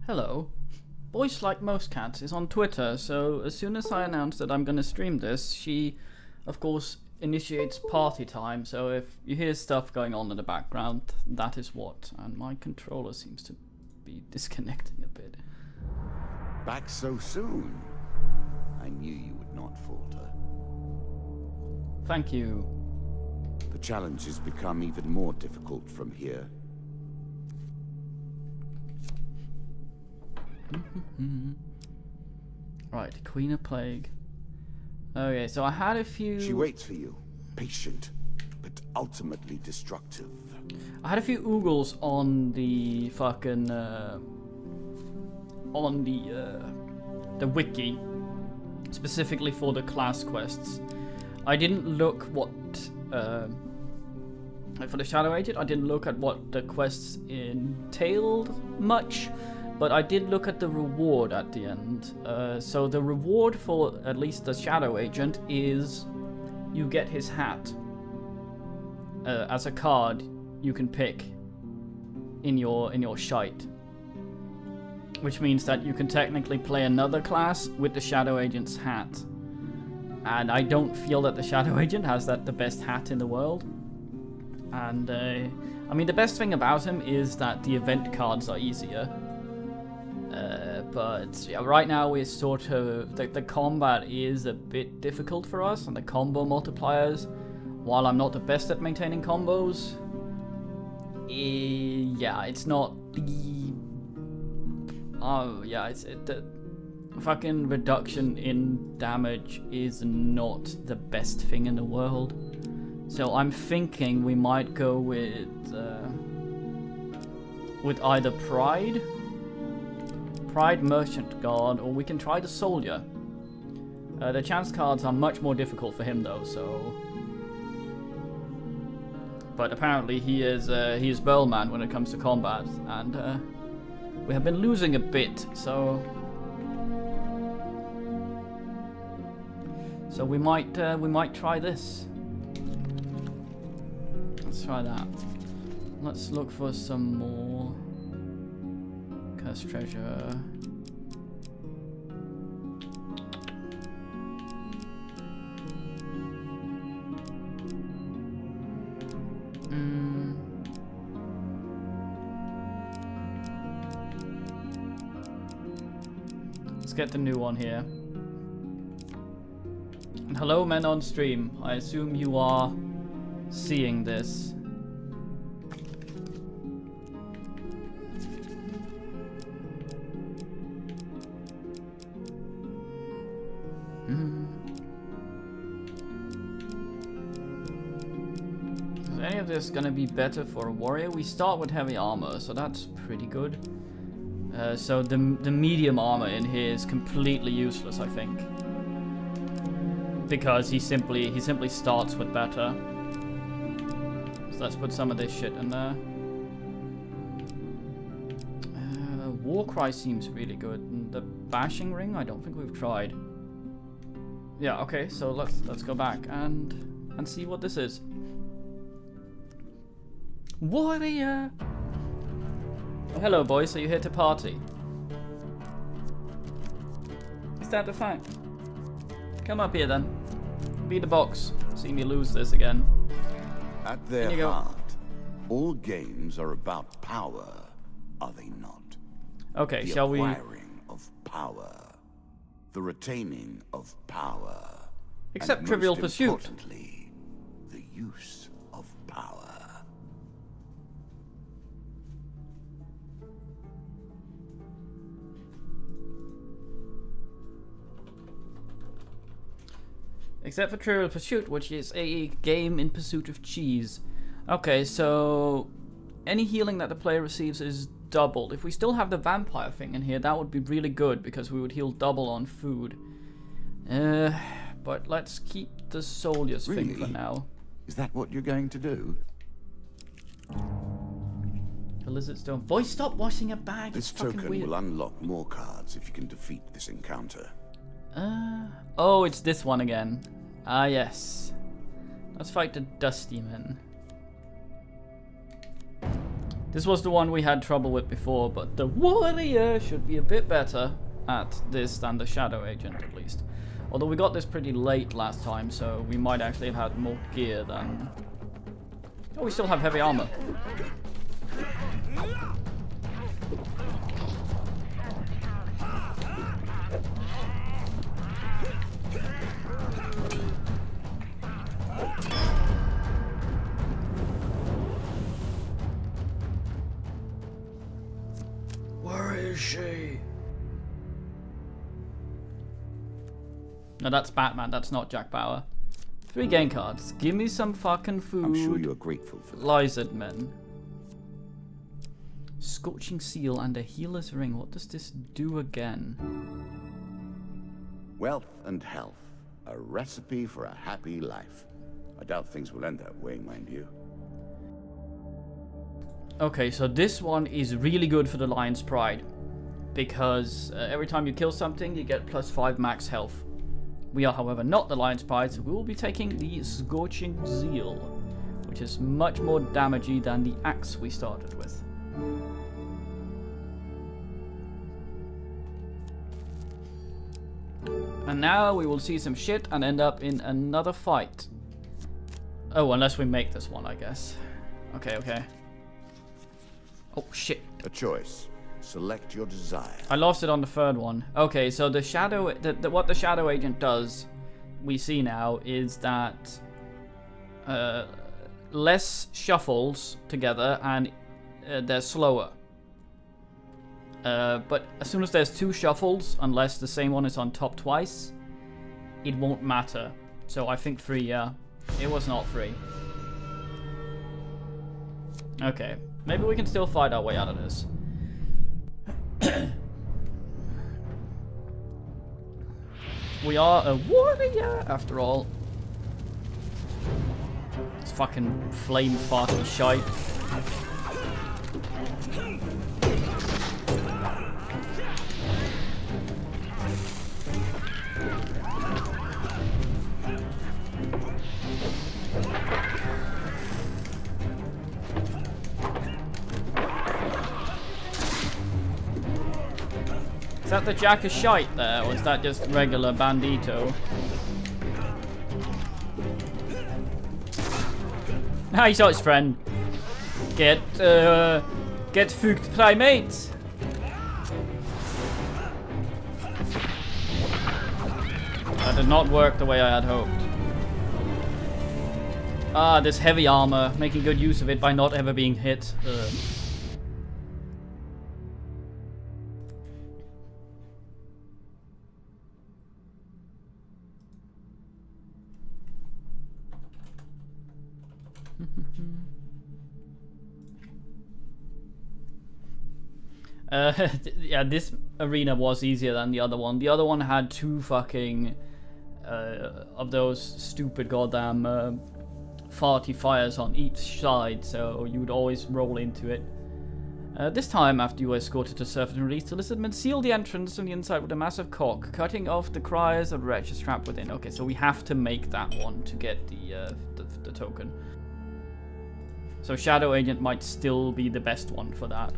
Hello. Voice Like Most Cats is on Twitter, so as soon as I announce that I'm gonna stream this, she, of course, initiates party time, so if you hear stuff going on in the background, that is what. And my controller seems to be disconnecting a bit. Back so soon? I knew you would not falter. Thank you. The challenges become even more difficult from here. Right, Queen of Plague. Okay, so I had a few... She waits for you, patient, but ultimately destructive. I had a few oogles on the fucking... on the wiki, specifically for the class quests. I didn't look what... for the Shadow Agent, I didn't look at what the quests entailed much. But I did look at the reward at the end. So the reward for at least the Shadow Agent is you get his hat as a card you can pick in your shite, which means that you can technically play another class with the Shadow Agent's hat. And I don't feel that the Shadow Agent has the best hat in the world. And I mean, the best thing about him is that the event cards are easier. But yeah, right now we're sort of... The combat is a bit difficult for us, and the combo multipliers, while I'm not the best at maintaining combos, yeah, it's not the... Oh, yeah, the fucking reduction in damage is not the best thing in the world. So I'm thinking we might go with either Pride, Merchant Guard, or we can try the Soldier. The chance cards are much more difficult for him though, so... But apparently he is Burlman when it comes to combat, and we have been losing a bit, so... So we might try this. Let's try that. Let's look for some more cursed treasure. Let's get the new one here. And hello, men on stream. I assume you are seeing this. Is any of this gonna be better for a warrior? We start with heavy armor, so that's pretty good. So the medium armor in here is completely useless, I think, because he simply starts with better. So let's put some of this shit in there. Warcry seems really good. And the bashing ring, I don't think we've tried. Yeah, okay, so let's go back and see what this is. Warrior! Oh, hello boys, are you here to party? Is that the fact? Come up here then. Be the box. See me lose this again. At their heart, all games are about power, are they not? Okay, shall we... The acquiring of power. The retaining of power. Except and Trivial most Pursuit. Importantly, the use of power. Except for Trivial Pursuit, which is a game in pursuit of cheese. Okay, so any healing that the player receives is doubled. If we still have the vampire thing in here, that would be really good, because we would heal double on food. But let's keep the soldier's thing for now. Is that what you're going to do? The lizard stone. Boy, stop washing a bag. This it's fucking token weird. will unlock more cards if you can defeat this encounter. Oh, it's this one again. Ah, yes. Let's fight the Dusty Men. This was the one we had trouble with before, but the Warrior should be a bit better at this than the Shadow Agent, at least. Although we got this pretty late last time, so we might actually have had more gear than... Oh, we still have heavy armor. Where is she? No, that's Batman. That's not Jack Bauer. 3 game cards. Give me some fucking food. I'm sure you're grateful for that. Lizard Men. Scorching Seal and a Healer's Ring. What does this do again? Wealth and health. A recipe for a happy life. I doubt things will end that way, mind you. Okay, so this one is really good for the Lion's Pride. Because every time you kill something, you get +5 max health. We are, however, not the Lion's Pride, so we will be taking the Scorching Zeal, which is much more damagey than the axe we started with. And now we will see some shit and end up in another fight. Oh, unless we make this one, I guess. Okay, okay. Oh, shit. A choice. Select your desire. I lost it on the third one. Okay, so the Shadow... what the Shadow Agent does, we see now, is that... less shuffles together, and they're slower. But as soon as there's 2 shuffles, unless the same one is on top twice, it won't matter. So I think 3, yeah. It was not 3. Okay. Maybe we can still fight our way out of this. We are a warrior, after all. It's fucking flame farting shite. Is that the Jack of Shite there, or is that just regular Bandito? Now he shot his friend. Get fucked, primate! That did not work the way I had hoped. Ah, this heavy armor, making good use of it by not ever being hit. Yeah, this arena was easier than the other one. The other one had 2 fucking of those stupid goddamn farty fires on each side, so you would always roll into it. This time, after you were escorted to surface and released, the lizardmen sealed the entrance from the inside with a massive cork, cutting off the cries of wretches trapped within. Okay, so we have to make that one to get the token. So Shadow Agent might still be the best one for that.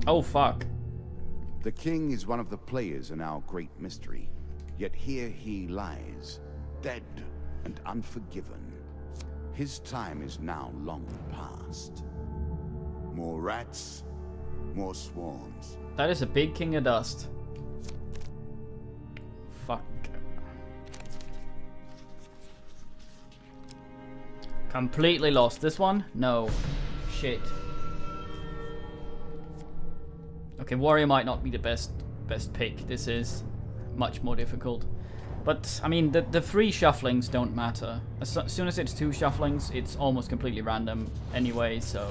Oh, fuck. The king is one of the players in our great mystery, yet here he lies, dead and unforgiven. His time is now long past. More rats, more swarms. That is a big king of dust. Fuck. Completely lost. This one? No. Shit. Okay, Warrior might not be the best pick. This is much more difficult. But, I mean, the 3 shufflings don't matter. As soon as it's 2 shufflings, it's almost completely random anyway, so...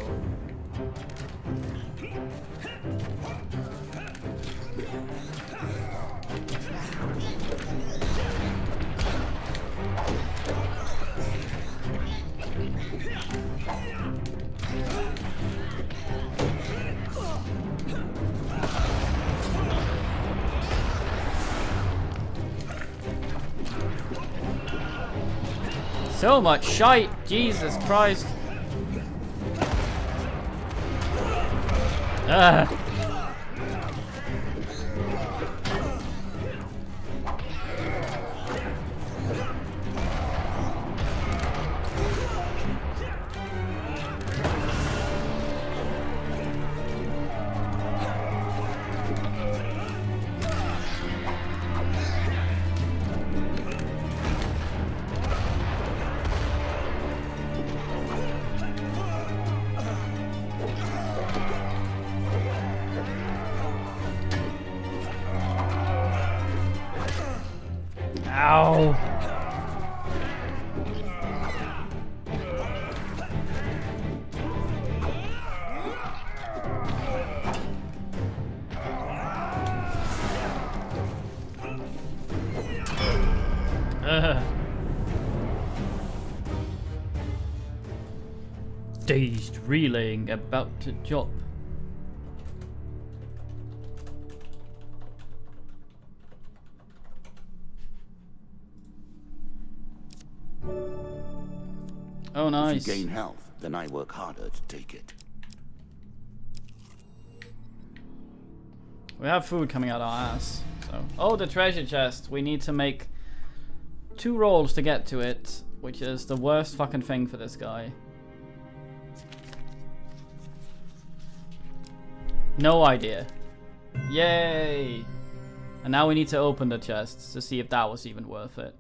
So much shite, Jesus Christ. Ah! Ow! Dazed relaying about to drop. Oh, nice. If you gain health, then I work harder to take it. We have food coming out our ass. So, oh, the treasure chest. We need to make 2 rolls to get to it, which is the worst fucking thing for this guy. No idea. Yay! And now we need to open the chests to see if that was even worth it.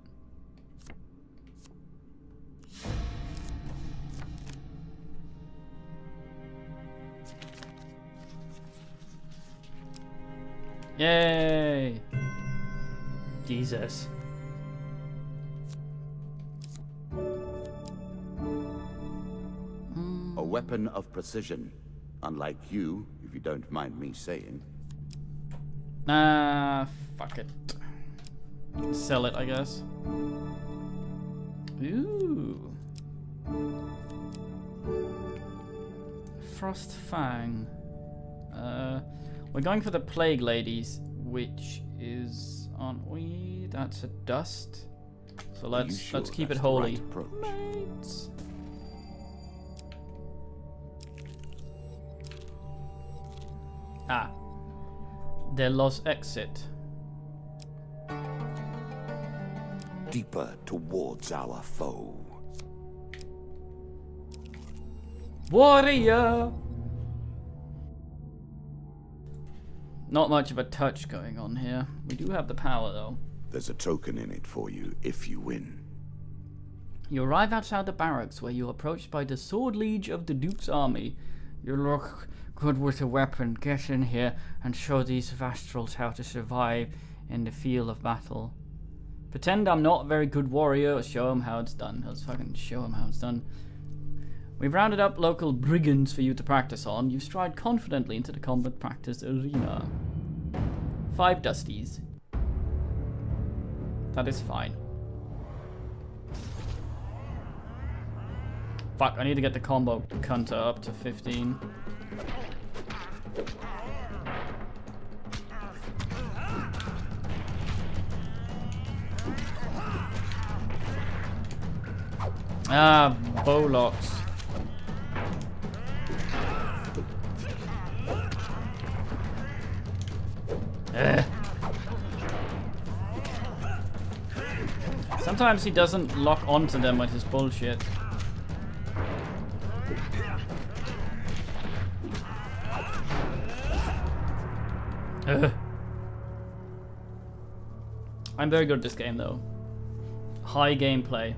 Yay! Jesus. A weapon of precision. Unlike you, if you don't mind me saying. Nah, fuck it. Sell it, I guess. Ooh. Frost Fang. We're going for the Plague Ladies, which is, aren't we? That's a dust. So let's keep it holy. Mates. Ah. De los exit. Deeper towards our foe. Warrior! Not much of a touch going on here. We do have the power, though. There's a token in it for you if you win. You arrive outside the barracks where you're approached by the Sword Liege of the Duke's army. You look good with a weapon. Get in here and show these Vastrals how to survive in the field of battle. Pretend I'm not a very good warrior. Show them how it's done. Let's fucking show them how it's done. We've rounded up local brigands for you to practice on. You stride confidently into the combat practice arena. 5 dusties. That is fine. Fuck, I need to get the combo counter up to 15. Ah, Bolocks. Sometimes he doesn't lock onto them with his bullshit. I'm very good at this game though. High gameplay.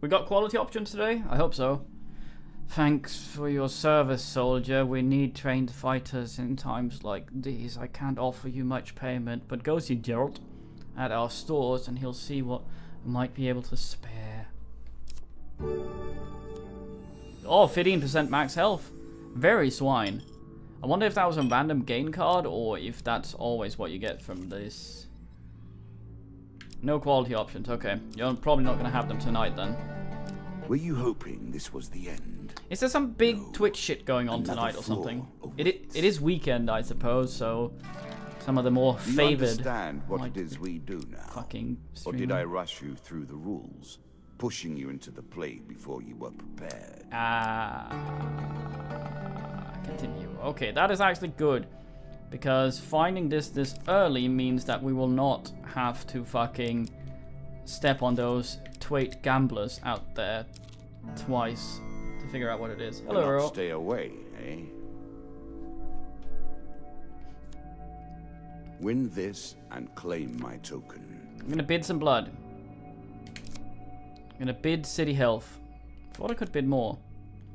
We got quality options today? I hope so. Thanks for your service, soldier. We need trained fighters in times like these. I can't offer you much payment, but go see Geralt at our stores and he'll see what we might be able to spare. Oh, 15% max health. Very swine. I wonder if that was a random gain card or if that's always what you get from this. No quality options. Okay, you're probably not going to have them tonight then. Were you hoping this was the end? Is there some big Twitch shit going on tonight or something? It is weekend, I suppose, so some of the more favored. Do you understand what it is we do now? Fucking or did I rush you through the rules? pushing you into the plague before you were prepared. Continue. Okay, that is actually good. Because finding this early means that we will not have to fucking step on those twait gamblers out there twice to figure out what it is. Hello, Earl. Stay away, eh? Win this and claim my token. I'm gonna bid some blood. I'm gonna bid city health. Thought I could bid more.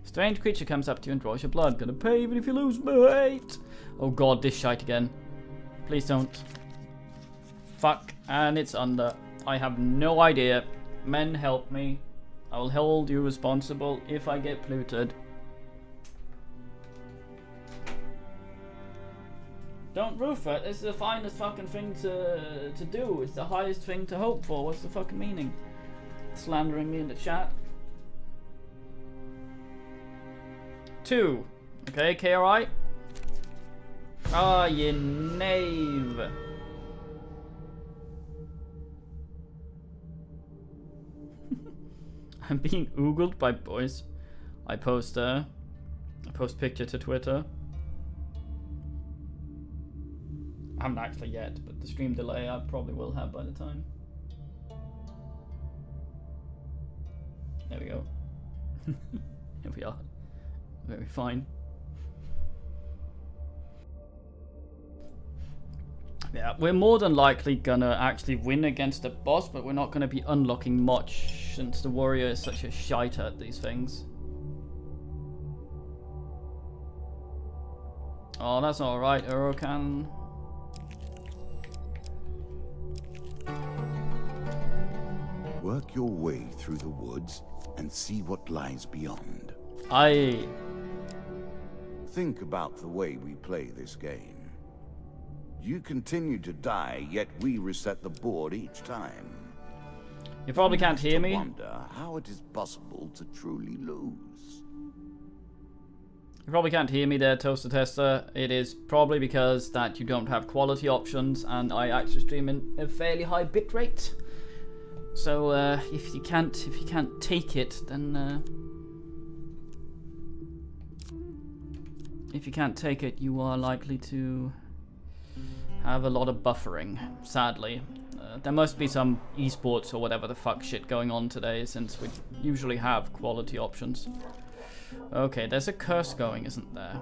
Strange creature comes up to you and draws your blood. Gonna pay even if you lose, mate. Oh god, this shite again. Please don't. Fuck, and it's under. I have no idea. Men, help me. I will hold you responsible if I get polluted. Don't roof it. This is the finest fucking thing to do. It's the highest thing to hope for. What's the fucking meaning? Slandering me in the chat. 2. Okay, KRI. Ah, you knave. I'm being oogled by boys. I post picture to Twitter. I haven't actually yet, but the stream delay I probably will have by the time. There we go. Here we are. Very fine. Yeah, we're more than likely gonna actually win against the boss, but we're not gonna be unlocking much since the warrior is such a shite at these things. Oh, that's alright, Urokan. Work your way through the woods and see what lies beyond. Aye. Think about the way we play this game. You continue to die, yet we reset the board each time. You probably can't hear me. I wonder how it is possible to truly lose. You probably can't hear me there, Toaster Tester. It is probably because that you don't have quality options, and I actually stream in a fairly high bitrate. So if you can't take it, then if you can't take it, you are likely to have a lot of buffering. Sadly, there must be some esports or whatever the fuck shit going on today, since we usually have quality options. Okay, there's a curse going, isn't there?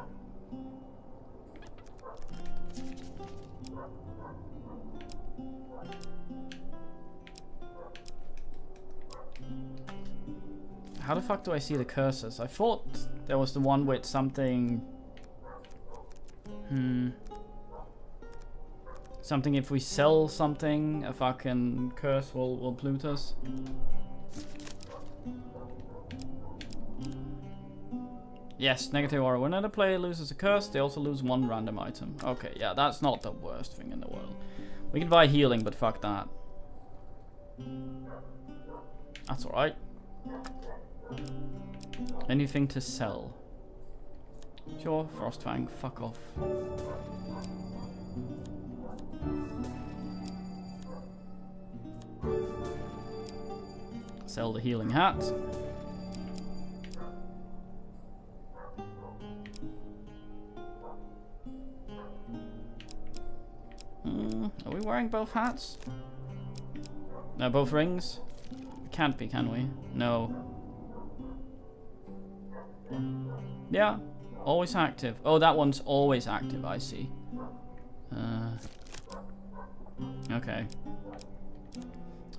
How the fuck do I see the curses? I thought there was the one with something... Something if we sell something, a fucking curse will pollute us. Yes, negative aura. When another player loses a curse, they also lose 1 random item. Okay, yeah, that's not the worst thing in the world. We can buy healing, but fuck that. That's alright. Anything to sell? Sure, Frostfang, fuck off. Sell the healing hat. Are we wearing both hats? No, both rings? Can't be, can we? No. Yeah, always active. Oh, that one's always active, I see. Okay.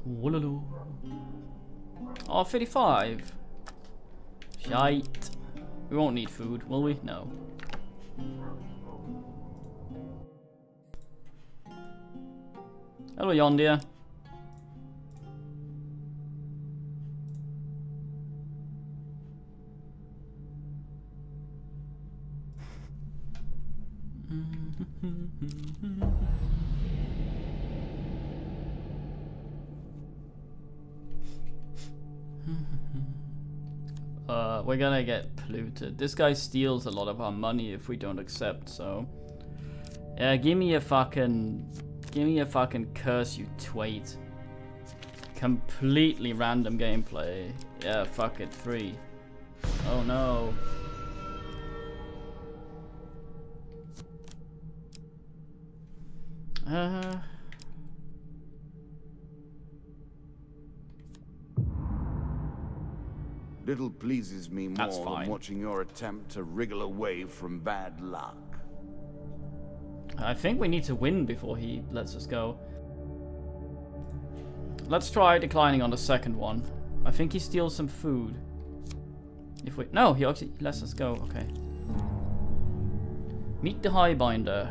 Woolaloo. Oh, 55. Shite. We won't need food, will we? No. Hello, Yondia. We're gonna get polluted. This guy steals a lot of our money if we don't accept, so... Yeah, give me a fucking curse, you twait. Completely random gameplay. Yeah, fuck it, free. Oh no. Little pleases me more That's fine. than watching your attempt to wriggle away from bad luck. I think we need to win before he lets us go. Let's try declining on the second one. I think he steals some food. If we... No, he actually lets us go. Okay. Meet the Highbinder.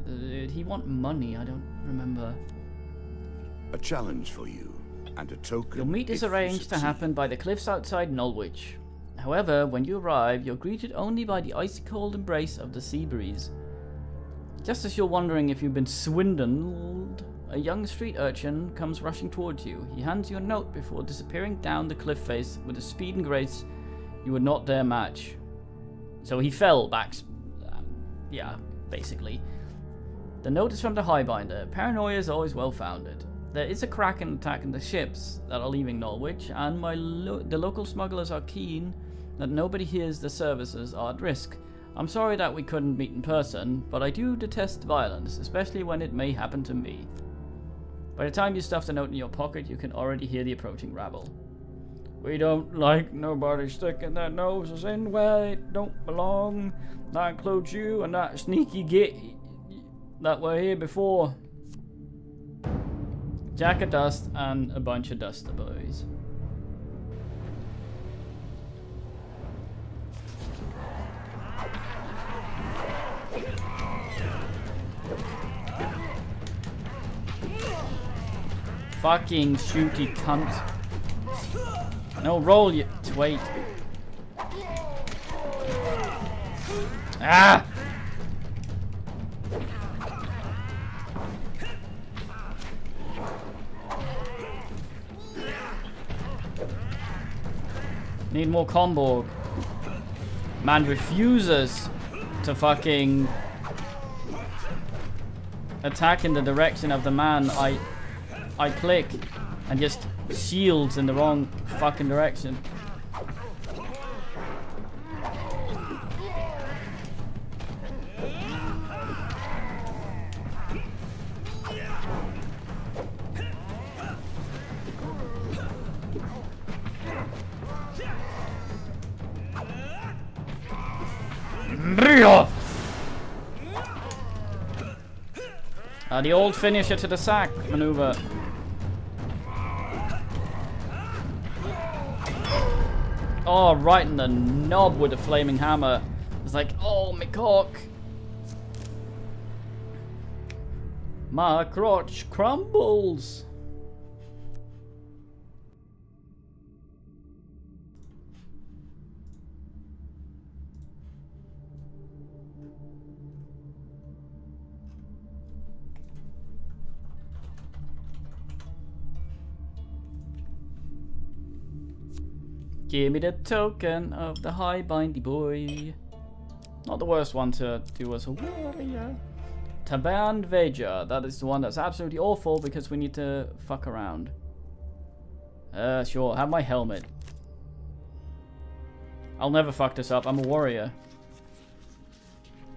Did he want money? I don't remember. A challenge for you, and a token. Your meet is arranged to happen by the cliffs outside Nulwich. However, when you arrive, you're greeted only by the icy cold embrace of the sea breeze. Just as you're wondering if you've been swindled, a young street urchin comes rushing towards you. He hands you a note before disappearing down the cliff face with a speed and grace you would not dare match. So he fell back. Yeah, basically. The note is from the Highbinder. Paranoia is always well founded. There is a Kraken attacking the ships that are leaving Norwich, and the local smugglers are keen that nobody hears the services are at risk. I'm sorry that we couldn't meet in person, but I do detest violence, especially when it may happen to me. By the time you stuff the note in your pocket, you can already hear the approaching rabble. We don't like nobody sticking their noses in where it don't belong. That includes you and that sneaky git that were here before. Jack of Dust and a bunch of Duster boys. Fucking shooty cunt. No, roll you. Wait. Ah! Need more combo. Man refuses to fucking attack in the direction of the man I click and just shields in the wrong fucking direction. The old finisher to the sack maneuver. Oh, right in the knob with the flaming hammer. It's like, oh, my cock. My crotch crumbles. Give me the token of the Highbindy boy. Not the worst one to do as a warrior. Taban Veja. That is the one that's absolutely awful because we need to fuck around. Sure. Have my helmet. I'll never fuck this up. I'm a warrior.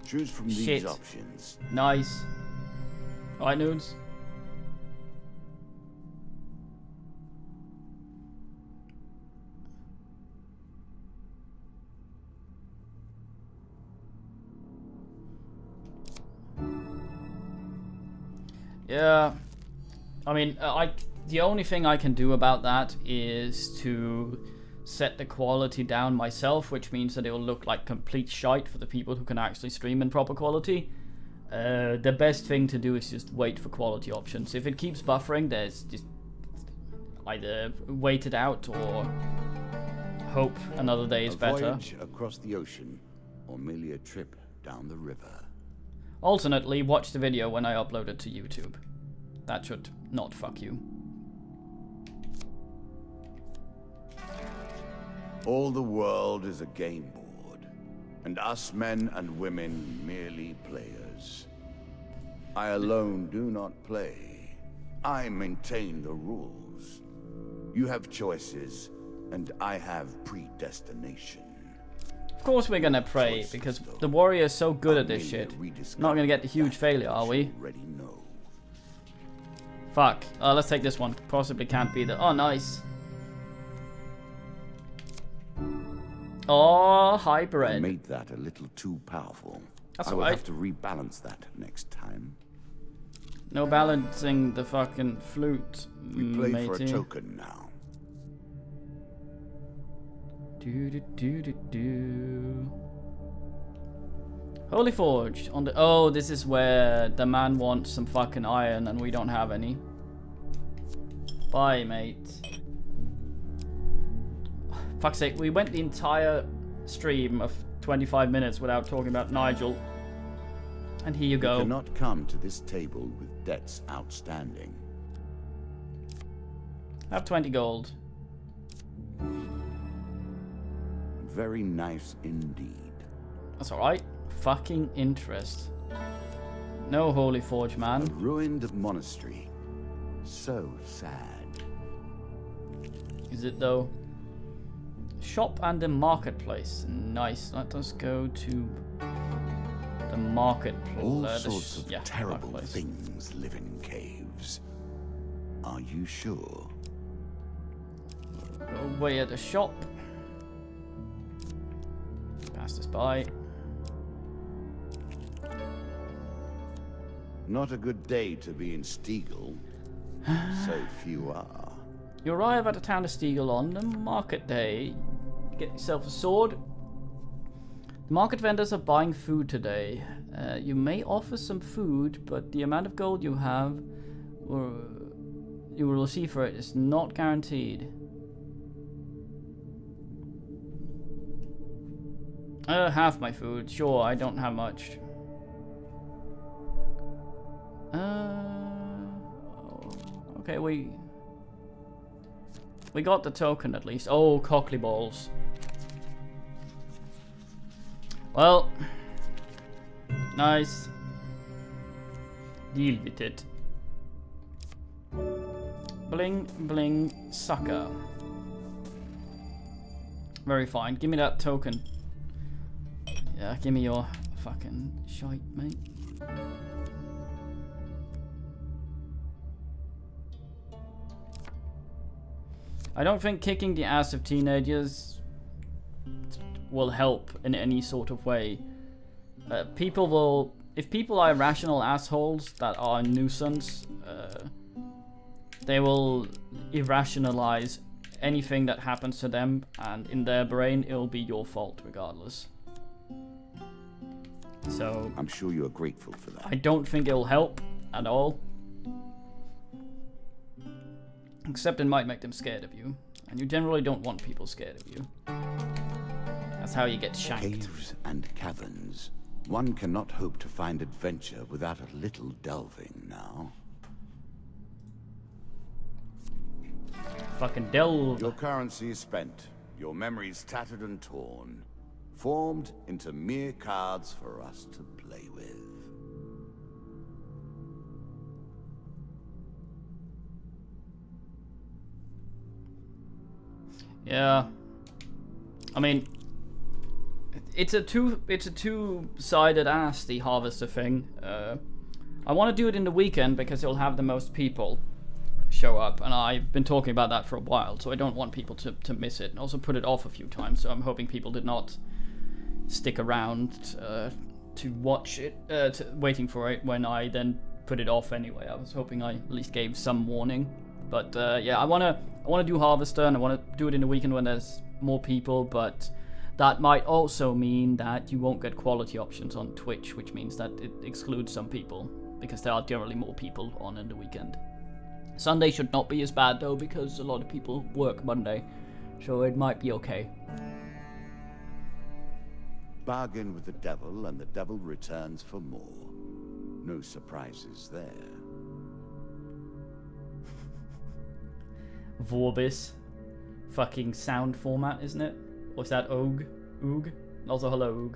Choose from these options. Nice. Alright, Nudes. Yeah, I mean, the only thing I can do about that is to set the quality down myself, which means that it will look like complete shite for the people who can actually stream in proper quality. The best thing to do is just wait for quality options. If it keeps buffering, there's just either wait it out or hope another day is better. A voyage across the ocean, or merely a trip down the river. Alternately, watch the video when I upload it to YouTube. That should not fuck you. All the world is a game board, and us men and women merely players. I alone do not play. I maintain the rules. You have choices, and I have predestination. Of course we're gonna pray, because the warrior is so good at this shit. Not gonna get the huge failure, are we? Already know. Fuck. Let's take this one. Possibly can't be the... Oh, nice. Oh, I hybrid. made that a little too powerful. That's I will alright. have to rebalance that next time. No balancing the fucking flute, We play matey. for a token now. Do do do do do. Holy Forge on the. Oh, this is where the man wants some fucking iron and we don't have any. Bye, mate. Fuck's sake, we went the entire stream of 25 minutes without talking about Nigel. And here you go. You cannot come to this table with debts outstanding. Have 20 gold. Very nice indeed. That's alright. Fucking interest. No Holy Forge, A man. ruined monastery. So sad. Is it though? Shop and the marketplace. Nice. Let us go to the marketplace. All sorts of terrible things live in caves. Are you sure? Go away at the shop. Pass this by. Not a good day to be in Stiegel. So few are. You arrive at the town of Stiegel on the market day. Get yourself a sword. The market vendors are buying food today. You may offer some food, but the amount of gold you have, or you will receive for it, is not guaranteed. Half my food. Sure, I don't have much. Okay, we got the token at least. Oh, cockly balls. Well, nice. Deal with it. Bling, bling, sucker. Very fine. Give me that token. Yeah, give me your fucking shite, mate. I don't think kicking the ass of teenagers will help in any sort of way. People will... If people are irrational assholes that are a nuisance, they will irrationalize anything that happens to them, and in their brain, it'll be your fault regardless. So... I'm sure you are grateful for that. I don't think it'll help at all. Except it might make them scared of you. And you generally don't want people scared of you. That's how you get shanked. Caves and caverns. One cannot hope to find adventure without a little delving now. Fucking delve. Your currency is spent. Your memories tattered and torn. Formed into mere cards for us to play with. Yeah. I mean, it's a two-sided ass, the harvester thing. I want to do it in the weekend because it'll have the most people show up, and I've been talking about that for a while, so I don't want people to miss it. And also put it off a few times, so I'm hoping people did not stick around to watch it, waiting for it when I then put it off anyway. I was hoping I at least gave some warning. But yeah, I wanna do Harvester, and I wanna do it in the weekend when there's more people. But that might also mean that you won't get quality options on Twitch, which means that it excludes some people because there are generally more people on in the weekend. Sunday should not be as bad though, because a lot of people work Monday, so it might be okay. Bargain with the devil, and the devil returns for more. No surprises there. Vorbis. Fucking sound format, isn't it? Or is that Oog? Oog? Also, hello, Oog.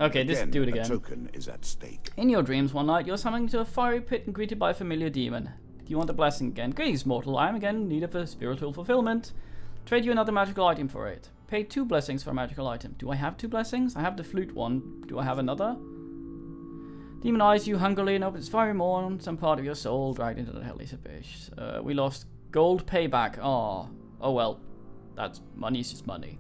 Okay, just do it again. A token is at stake. In your dreams one night, you're summoned to a fiery pit and greeted by a familiar demon. Do you want a blessing again? Greetings, mortal. I am again in need of a spiritual fulfillment. Trade you another magical item for it. Pay 2 blessings for a magical item. Do I have 2 blessings? I have the flute one. Do I have another? Demon eyes you hungrily and opens fiery maw, some part of your soul dragged into the hellish abyss. We lost gold payback. Oh well. That's money's just money.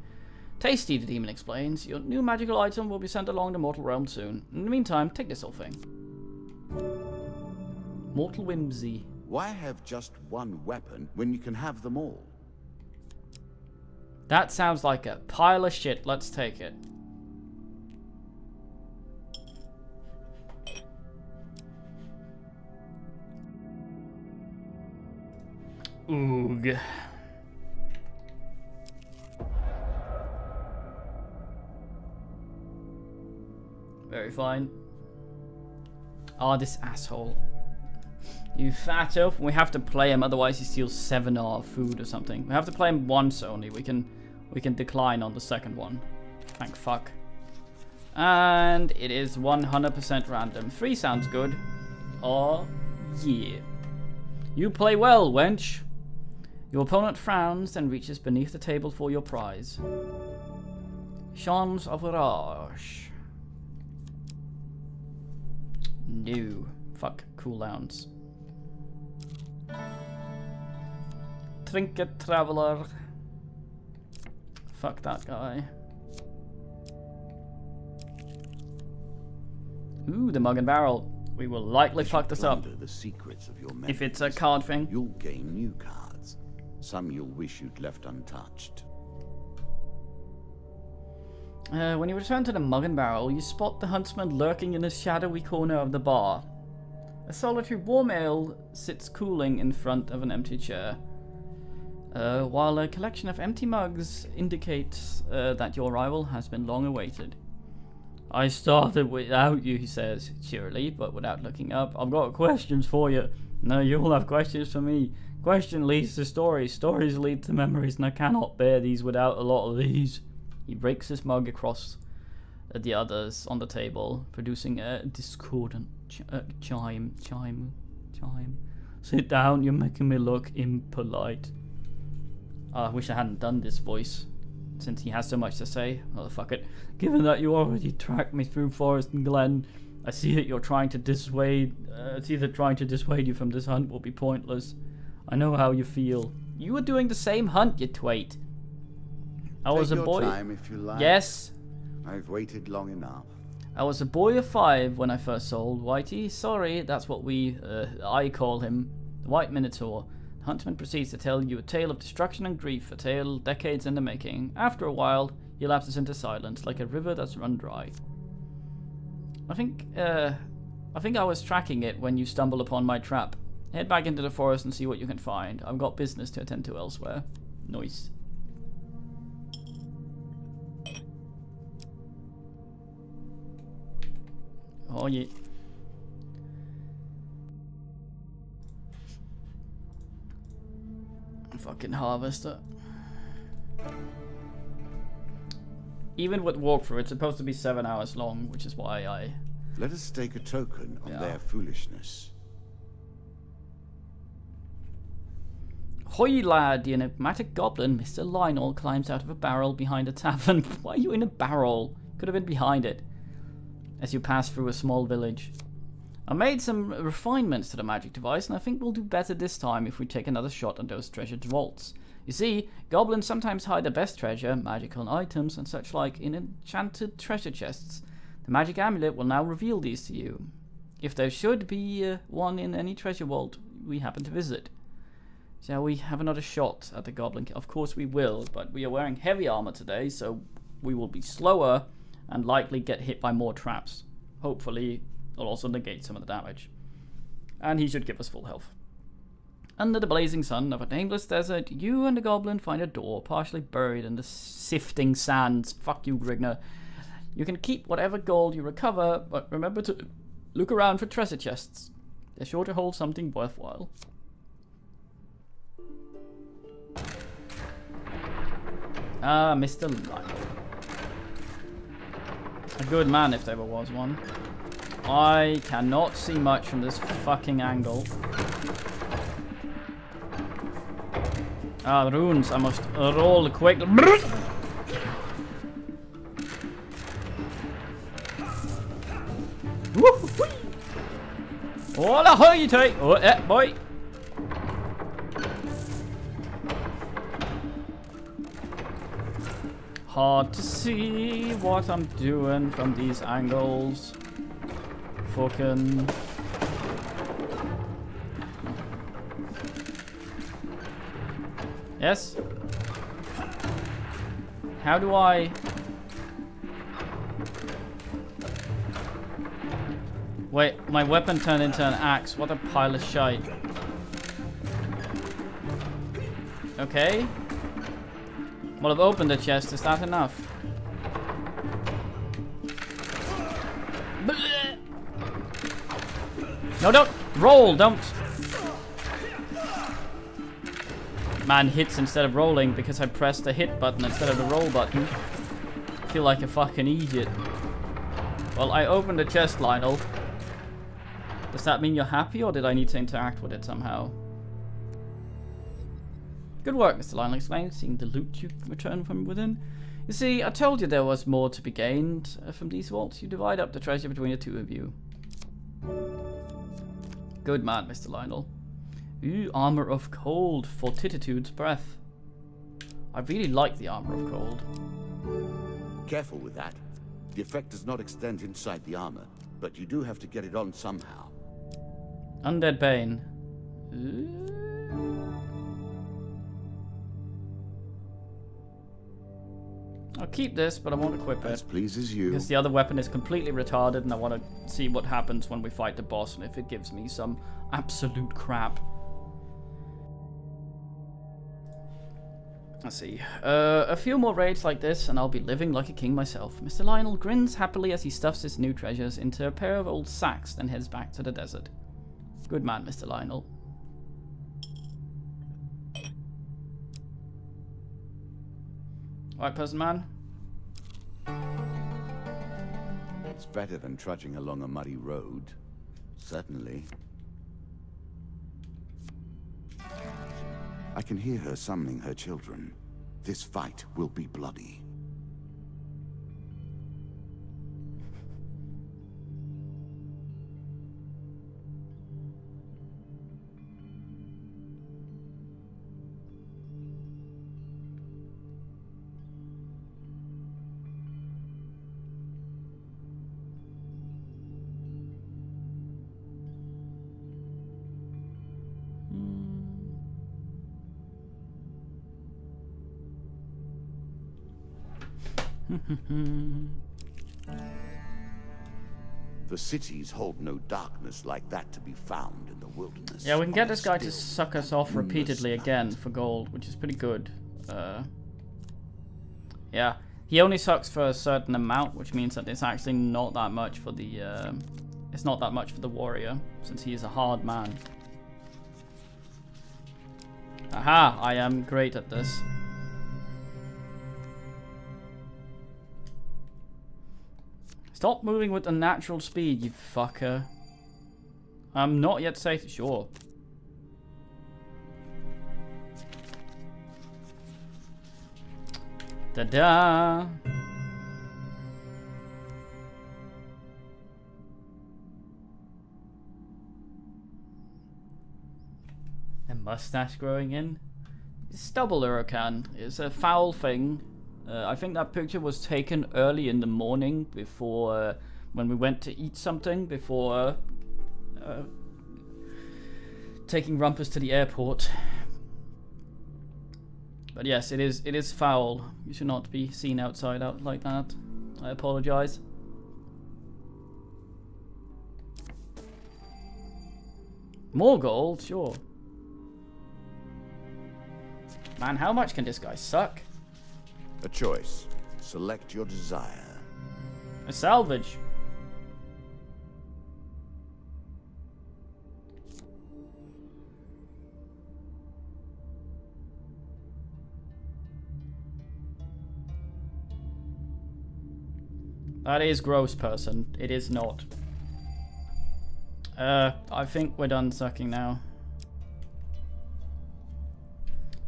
Tasty, the demon explains. Your new magical item will be sent along the mortal realm soon. In the meantime, take this old thing. Mortal whimsy. Why have just one weapon when you can have them all? That sounds like a pile of shit. Let's take it. Oog. Very fine. Oh, this asshole. You fat up. We have to play him, otherwise he steals 7 of our food or something. We have to play him once only. We can decline on the second one. Thank fuck. And it is 100% random. 3 sounds good. Oh, yeah. You play well, wench. Your opponent frowns and reaches beneath the table for your prize. Chance of Rage. No. Fuck cooldowns. Trinket Traveler. Fuck that guy. Ooh, the Mug and Barrel. We will likely fuck this up. The secrets of your if it's a card thing. You'll gain new cards. Some you'll wish you'd left untouched. When you return to the Mug and Barrel, you spot the huntsman lurking in a shadowy corner of the bar. A solitary warm ale sits cooling in front of an empty chair, while a collection of empty mugs indicates that your arrival has been long awaited. I started without you, he says, cheerily, but without looking up. I've got questions for you. No, you'll have questions for me. Question leads to stories. Stories lead to memories, and I cannot bear these without a lot of these. He breaks his mug across the others on the table, producing a discordant chime. Sit down, you're making me look impolite. I wish I hadn't done this voice, since he has so much to say. Well, fuck it. Given that you already tracked me through forest and glen, I see that you're trying to dissuade. Trying to dissuade you from this hunt will be pointless. I know how you feel. You were doing the same hunt, you twait. I was a boy. Time if you like. Yes. I've waited long enough. I was a boy of 5 when I first saw old Whitey. Sorry, that's what I call him, the White Minotaur. The huntsman proceeds to tell you a tale of destruction and grief, a tale decades in the making. After a while, he lapses into silence, like a river that's run dry. I think I was tracking it when you stumble upon my trap. Head back into the forest and see what you can find. I've got business to attend to elsewhere. Nice. Oh yeah. Fucking harvester. Even with walkthrough, it's supposed to be 7 hours long, which is why I... Let us stake a token on their foolishness. Hoy lad, the enigmatic goblin, Mr. Lionel, climbs out of a barrel behind a tavern. Why are you in a barrel? Could have been behind it. As you pass through a small village. I made some refinements to the magic device, and I think we'll do better this time if we take another shot at those treasured vaults. You see, goblins sometimes hide their best treasure, magical items and such like, in enchanted treasure chests. The magic amulet will now reveal these to you, if there should be one in any treasure vault we happen to visit. Shall we have another shot at the goblin? Of course we will, but we are wearing heavy armor today, so we will be slower and likely get hit by more traps. Hopefully, it'll also negate some of the damage. And he should give us full health. Under the blazing sun of a nameless desert, you and the goblin find a door partially buried in the sifting sands. Fuck you, Grigner. You can keep whatever gold you recover, but remember to look around for treasure chests. They're sure to hold something worthwhile. Ah, Mr. Lionel. A good man if there ever was one. I cannot see much from this fucking angle. Ah, the runes. I must roll quick. Oh, la hoy take. Oh, boy. Hard to see what I'm doing from these angles. Fucking. Yes? How do I... Wait, my weapon turned into an axe. What a pile of shite. Okay. Well, I've opened the chest. Is that enough? No, don't! Roll! Don't! Man hits instead of rolling because I pressed the hit button instead of the roll button. I feel like a fucking idiot. Well, I opened the chest, Lionel. Does that mean you're happy, or did I need to interact with it somehow? Good work, Mr. Lionel explained, seeing the loot you return from within. You see, I told you there was more to be gained from these vaults. You divide up the treasure between the two of you. Good man, Mr. Lionel. Ooh, armor of cold, Fortitude's breath. I really like the armor of cold. Careful with that. The effect does not extend inside the armor, but you do have to get it on somehow. Undead Bane. Ooh. I'll keep this, but I won't equip it. As pleases you. Because the other weapon is completely retarded, and I want to see what happens when we fight the boss, and if it gives me some absolute crap. Let's see. A few more raids like this, and I'll be living like a king myself. Mr. Lionel grins happily as he stuffs his new treasures into a pair of old sacks, then heads back to the desert. Good man, Mr. Lionel. Right, person man? It's better than trudging along a muddy road. Certainly. I can hear her summoning her children. This fight will be bloody. The cities hold no darkness like that to be found in the wilderness. Yeah, we can get this guy to suck us off repeatedly again for gold, which is pretty good. Yeah, he only sucks for a certain amount, which means that it's actually not that much for the it's not that much for the warrior, since he is a hard man. Aha, I am great at this. Stop moving with unnatural speed, you fucker. I'm not yet safe, sure. Ta-da! A mustache growing in? Stubble Urakan is a foul thing. I think that picture was taken early in the morning before, when we went to eat something, before taking Rumpus to the airport. But yes, it is foul. You should not be seen outside out like that. I apologize. More gold? Sure. Man, how much can this guy suck? A choice. Select your desire. A salvage. That is gross, person. It is not. I think we're done sucking now.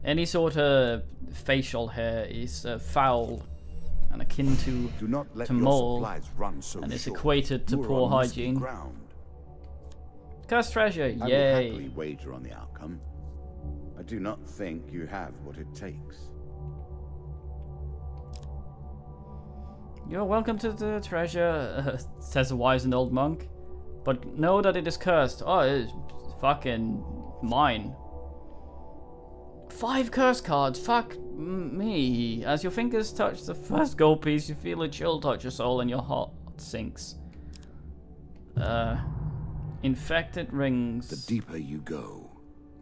Any sort of facial hair is foul and akin to Do not let to your mole, supplies run so and is short. equated to You are poor on risky hygiene. ground. Cursed treasure, I will yay! happily wager on the outcome. I do not think you have what it takes. You're welcome to the treasure, says a wizened old monk. But know that it is cursed. Oh, it's fucking mine. 5 curse cards, fuck me. As your fingers touch the first gold piece, you feel a chill touch your soul and your heart sinks. Infected rings. The deeper you go,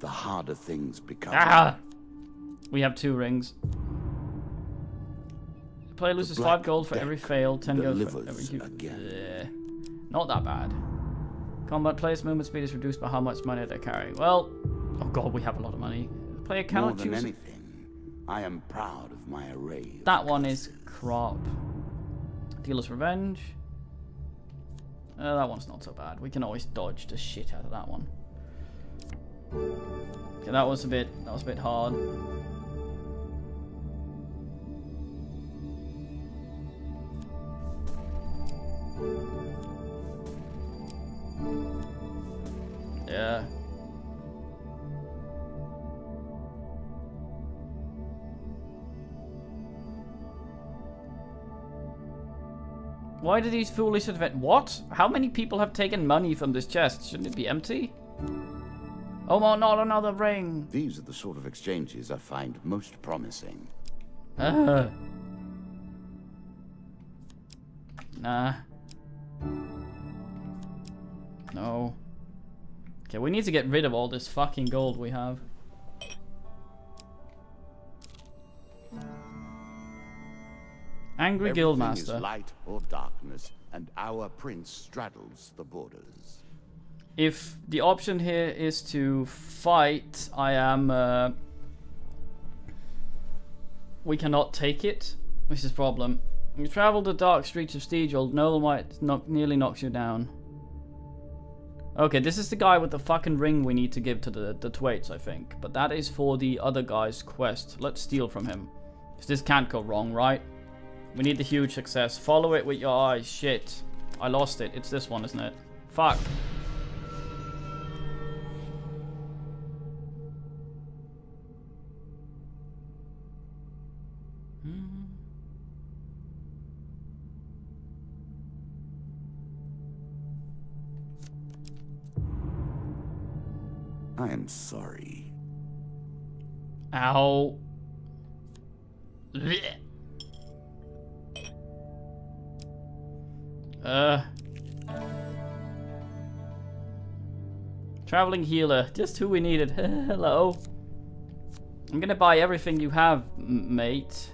the harder things become. Ah! We have 2 rings. The player loses 5 gold for every fail, 10 gold for every... Not that bad. Combat player's movement speed is reduced by how much money they carry. Well, oh god, we have a lot of money. The player cannot More than choose... anything, I am proud of my array of That one is curses. crap. Dealer's Revenge. That one's not so bad. We can always dodge the shit out of that one. Okay, that was a bit hard. Yeah. Why do these foolish What? How many people have taken money from this chest? Shouldn't it be empty? Oh, well, not another ring. These are the sort of exchanges I find most promising. Nah. No. Okay, we need to get rid of all this fucking gold we have. Angry Everything Guildmaster. is light or darkness, and our prince straddles the borders. If the option here is to fight, I am... we cannot take it, which is a problem. You travel the dark streets of Steegel, Nolemite nearly knocks you down. Okay, this is the guy with the fucking ring we need to give to the Thwaites, I think. But that is for the other guy's quest. Let's steal from him. 'Cause this can't go wrong, right? We need the huge success. Follow it with your eyes. Shit. I lost it. It's this one, isn't it? Fuck. I am sorry. Ow. Blech. Traveling healer, just who we needed. Hello. I'm gonna buy everything you have, mate.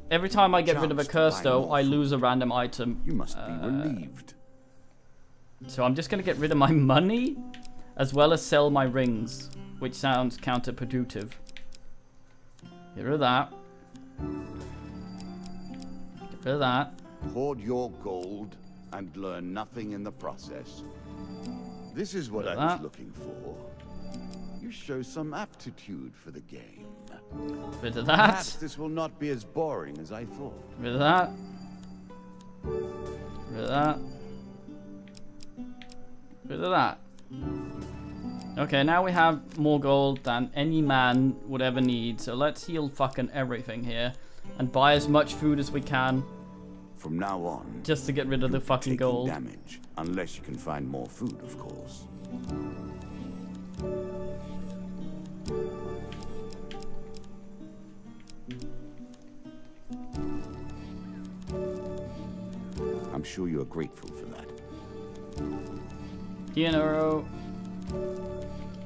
Every time I get rid of a curse, though, I lose a random item. You must be relieved. So I'm just gonna get rid of my money, as well as sell my rings, which sounds counterproductive. Get rid of that. Get rid of that. Hoard your gold and learn nothing in the process. This is what I was looking for. You show some aptitude for the game. Rid of that. Perhaps this will not be as boring as I thought. Rid of that. Rid of that. Rid of that. Okay, now we have more gold than any man would ever need. So let's heal fucking everything here. And buy as much food as we can. From now on, just to get rid of the fucking gold. Damage, unless you can find more food, of course. I'm sure you are grateful for that. Dinero.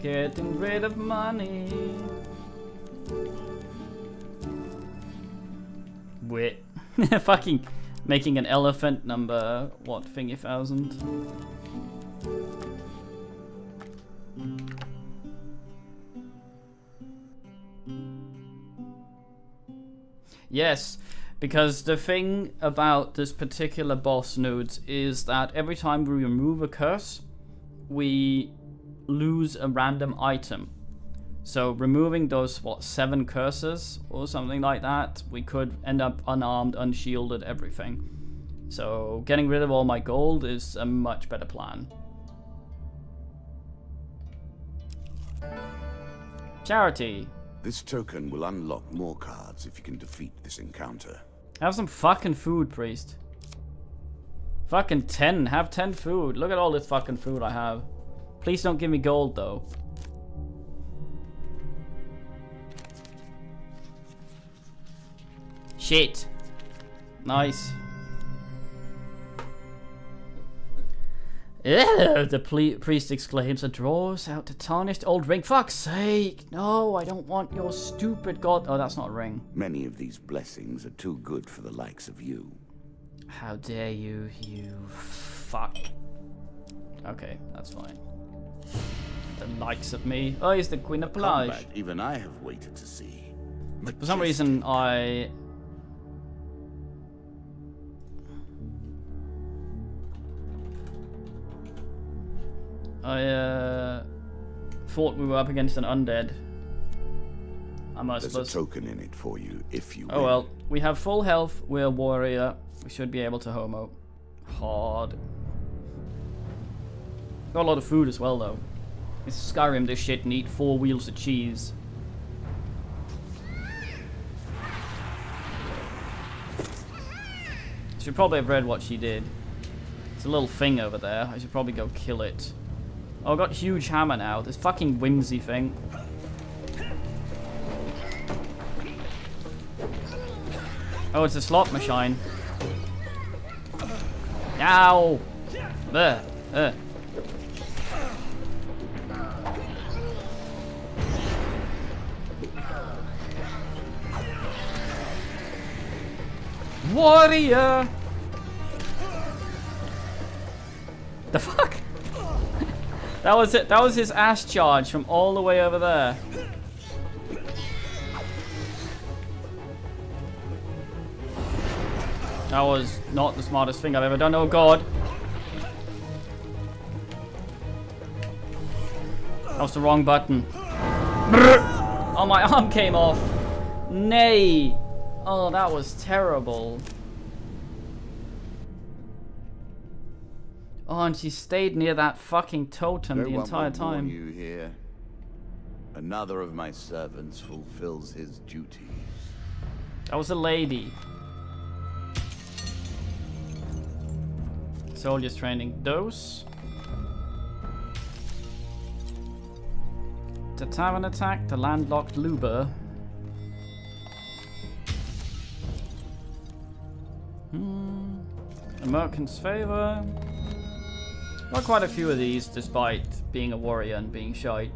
Getting rid of money. Wait. Fucking making an elephant number, what, thingy thousand? Yes. Because the thing about this particular boss, Nudes, is that every time we remove a curse, we lose a random item. So removing those, what, 7 curses or something like that, we could end up unarmed, unshielded, everything. So getting rid of all my gold is a much better plan. Charity. This token will unlock more cards if you can defeat this encounter. Have some fucking food, priest. Fucking 10. Have 10 food. Look at all this fucking food I have. Please don't give me gold, though. Shit. Nice. Ugh, the priest exclaims and draws out the tarnished old ring. Fuck's sake! No, I don't want your stupid god. Oh, that's not a ring. Many of these blessings are too good for the likes of you. How dare you, you fuck. Okay, that's fine. The likes of me. Oh, he's the Queen of Plage. Combat even I have waited to see. For some reason, I thought we were up against an undead. There's a token in it for you if you Oh win. well, we have full health, we're a warrior. We should be able to homo. Hard. Got a lot of food as well though. It's Skyrim this shit and eat 4 wheels of cheese. Should probably have read what she did. It's a little thing over there. I should probably go kill it. Oh, I got huge hammer now. This fucking whimsy thing. Oh, it's a slot machine. Ow! There. Warrior! The fuck? That was it. That was his ass charge from all the way over there. That was not the smartest thing I've ever done. Oh god. That was the wrong button. Oh, my arm came off. Nay. Oh, that was terrible. Oh, and she stayed near that fucking totem the entire time. You here. Another of my servants fulfills his duties. That was a lady. Soldiers training dose. The tavern attack, the landlocked Luber. American's favor. Got quite a few of these despite being a warrior and being shy.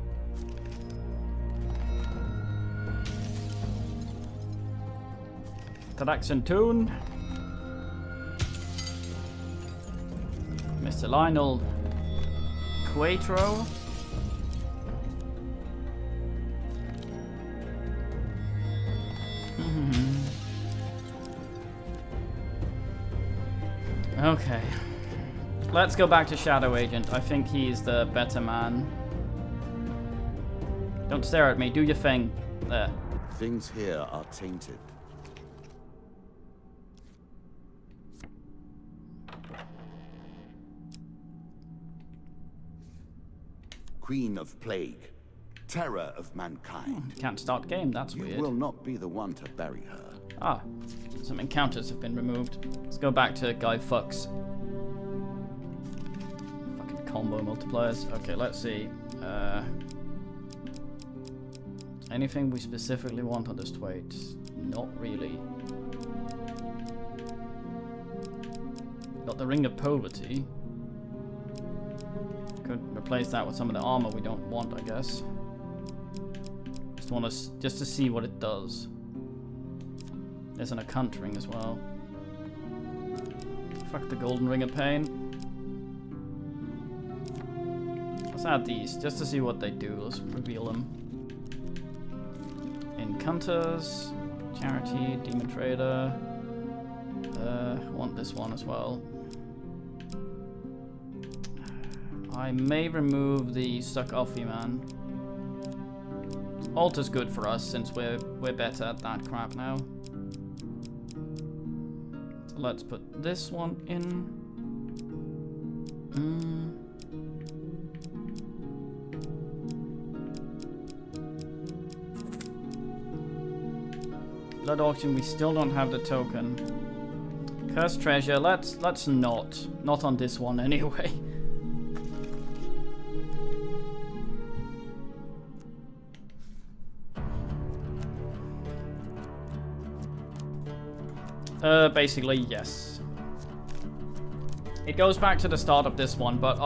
Talaxan Toon. Mr. Lionel Quattro. Okay. Let's go back to Shadow Agent. I think he's the better man. Don't stare at me. Do your thing. There. Things here are tainted. Queen of Plague. Terror of mankind. Can't start game. That's weird. You will not be the one to bury her. Ah. Some encounters have been removed. Let's go back to Guy Fucks. Fucking combo multipliers. Okay, let's see. Anything we specifically want on this twait? Not really. Got the Ring of Poverty. Could replace that with some of the armor we don't want, I guess. Just to see what it does. There's an Occult ring as well. Fuck the Golden Ring of Pain. Let's add these, just to see what they do. Let's reveal them. Encounters, Charity, Demon Trader. I want this one as well. I may remove the suck offy man. Altar's good for us since we're better at that crap now. So let's put this one in. Blood auction, we still don't have the token. Cursed treasure, let's not on this one anyway. Basically, yes. It goes back to the start of this one, but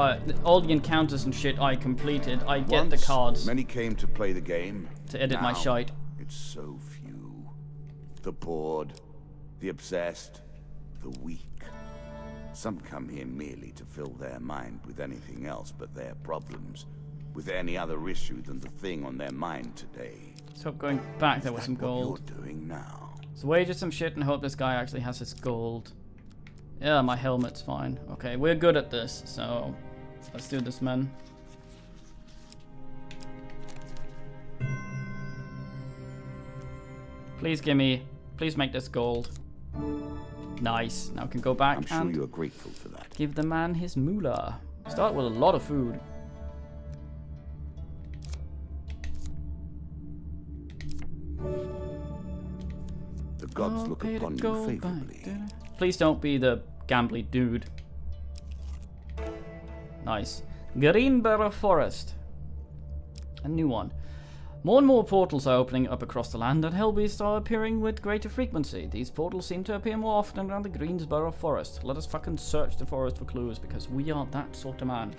all the encounters and shit I completed, I get the cards. Many came to play the game. To edit my shite. It's so few. The bored, the obsessed, the weak. Some come here merely to fill their mind with anything else but their problems, with any other issue than the thing on their mind today. So going back there with some gold. What you're doing now? So wager some shit and hope this guy actually has his gold. Yeah, my helmet's fine. Okay, we're good at this, so let's do this, man. Please make this gold. Nice. Now we can go back I'm sure you're grateful for that. Give the man his moolah. Start with a lot of food. The gods look upon you favorably. Please don't be the gambly dude. Nice. Greenborough Forest. A new one. More and more portals are opening up across the land, and hellbeasts are appearing with greater frequency. These portals seem to appear more often around the Greensboro Forest. Let us fucking search the forest for clues, because we are that sort of man.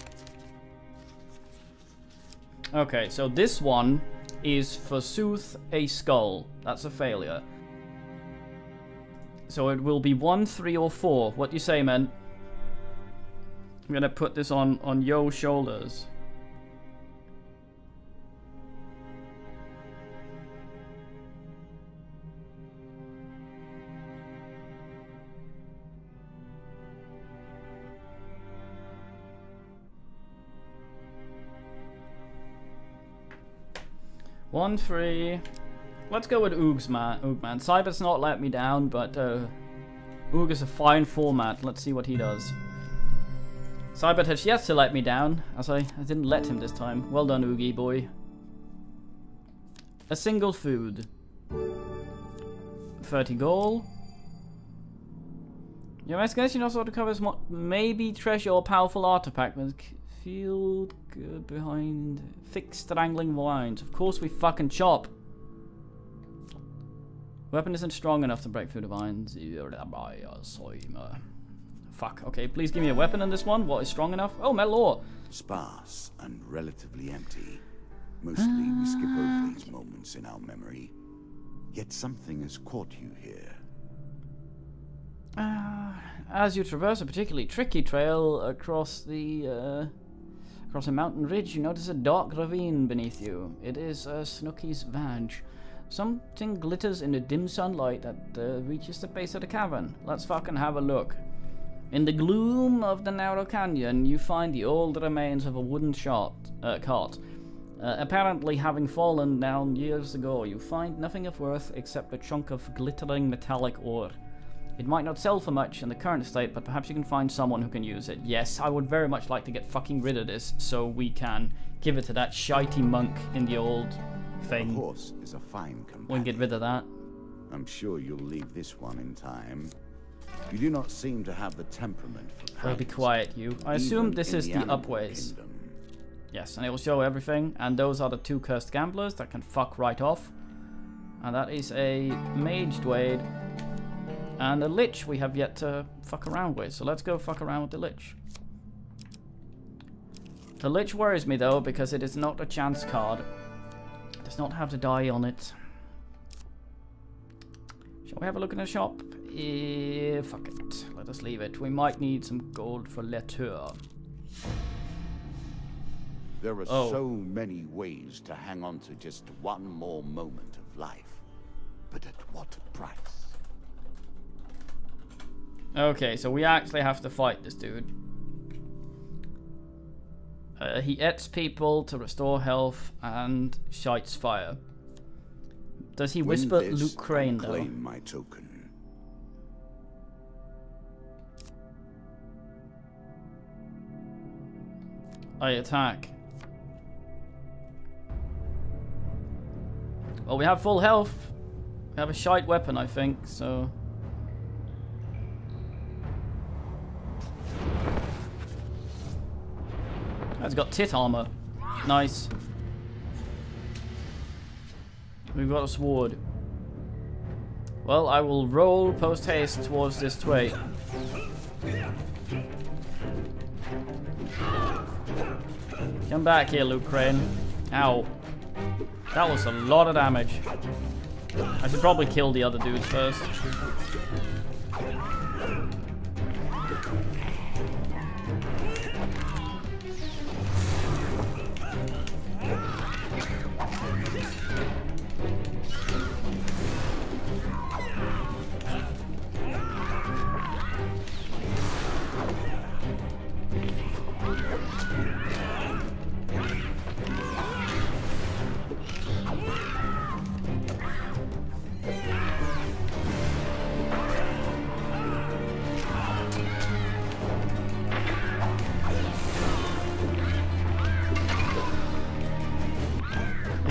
Okay, so this one is forsooth a skull. That's a failure. So it will be 1, 3, or 4. What do you say, man? I'm gonna put this on your shoulders. One, 3. Let's go with Oogman. Cybet's not let me down, but Oog is a fine format. Let's see what he does. Cybet has yet to let me down, as I didn't let him this time. Well done, Oogie boy. A single food. 30 gold. Your investigation also covers what maybe treasure or powerful artifact with field behind thick strangling vines. Of course we fucking chop. Weapon isn't strong enough to break through the vines. Fuck. Okay, please give me a weapon in this one. What is strong enough? Oh, metal ore. Sparse and relatively empty. Mostly we skip over these moments in our memory. Yet something has caught you here. As you traverse a particularly tricky trail across a mountain ridge, you notice a dark ravine beneath you. It is Snooky's Vag. Something glitters in the dim sunlight that reaches the base of the cavern. Let's fucking have a look. In the gloom of the narrow canyon, you find the old remains of a wooden cart. Apparently having fallen down years ago, you find nothing of worth except a chunk of glittering metallic ore. It might not sell for much in the current state, but perhaps you can find someone who can use it. Yes, I would very much like to get fucking rid of this, so we can give it to that shitey monk in the old thing. A horse is a fine companion. We can get rid of that. I'm sure you'll leave this one in time. You do not seem to have the temperament for Well, be quiet, you. I assume this is the upways. Yes, and it will show everything. And those are the 2 cursed gamblers that can fuck right off. And that is a mage Dwade. And a lich we have yet to fuck around with. So let's go fuck around with the lich. The lich worries me though, because it is not a chance card. It does not have to die on it. Shall we have a look in the shop? Fuck it. Let us leave it. We might need some gold for Latour. There are so many ways to hang on to just one more moment of life. But at what price? Okay, so we actually have to fight this dude. He eats people to restore health and shites fire. Does he whisper Luke Crane though? Claim my token. I attack. Well, we have full health. We have a shite weapon, I think, so... It's got tit armor. Nice. We've got a sword. Well, I will roll post-haste towards this way. Come back here, Luke Crane. Ow. That was a lot of damage. I should probably kill the other dudes first.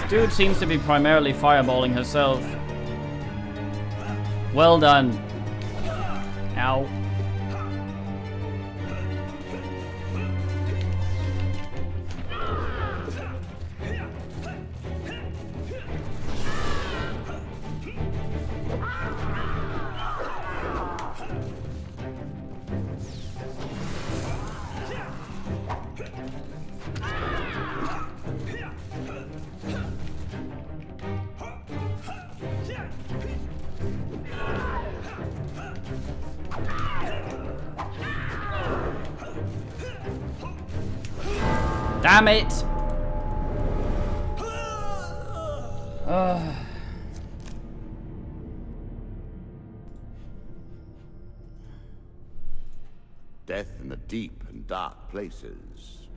Dude seems to be primarily fireballing herself. Well done. Ow. Damn it! Death in the deep and dark places.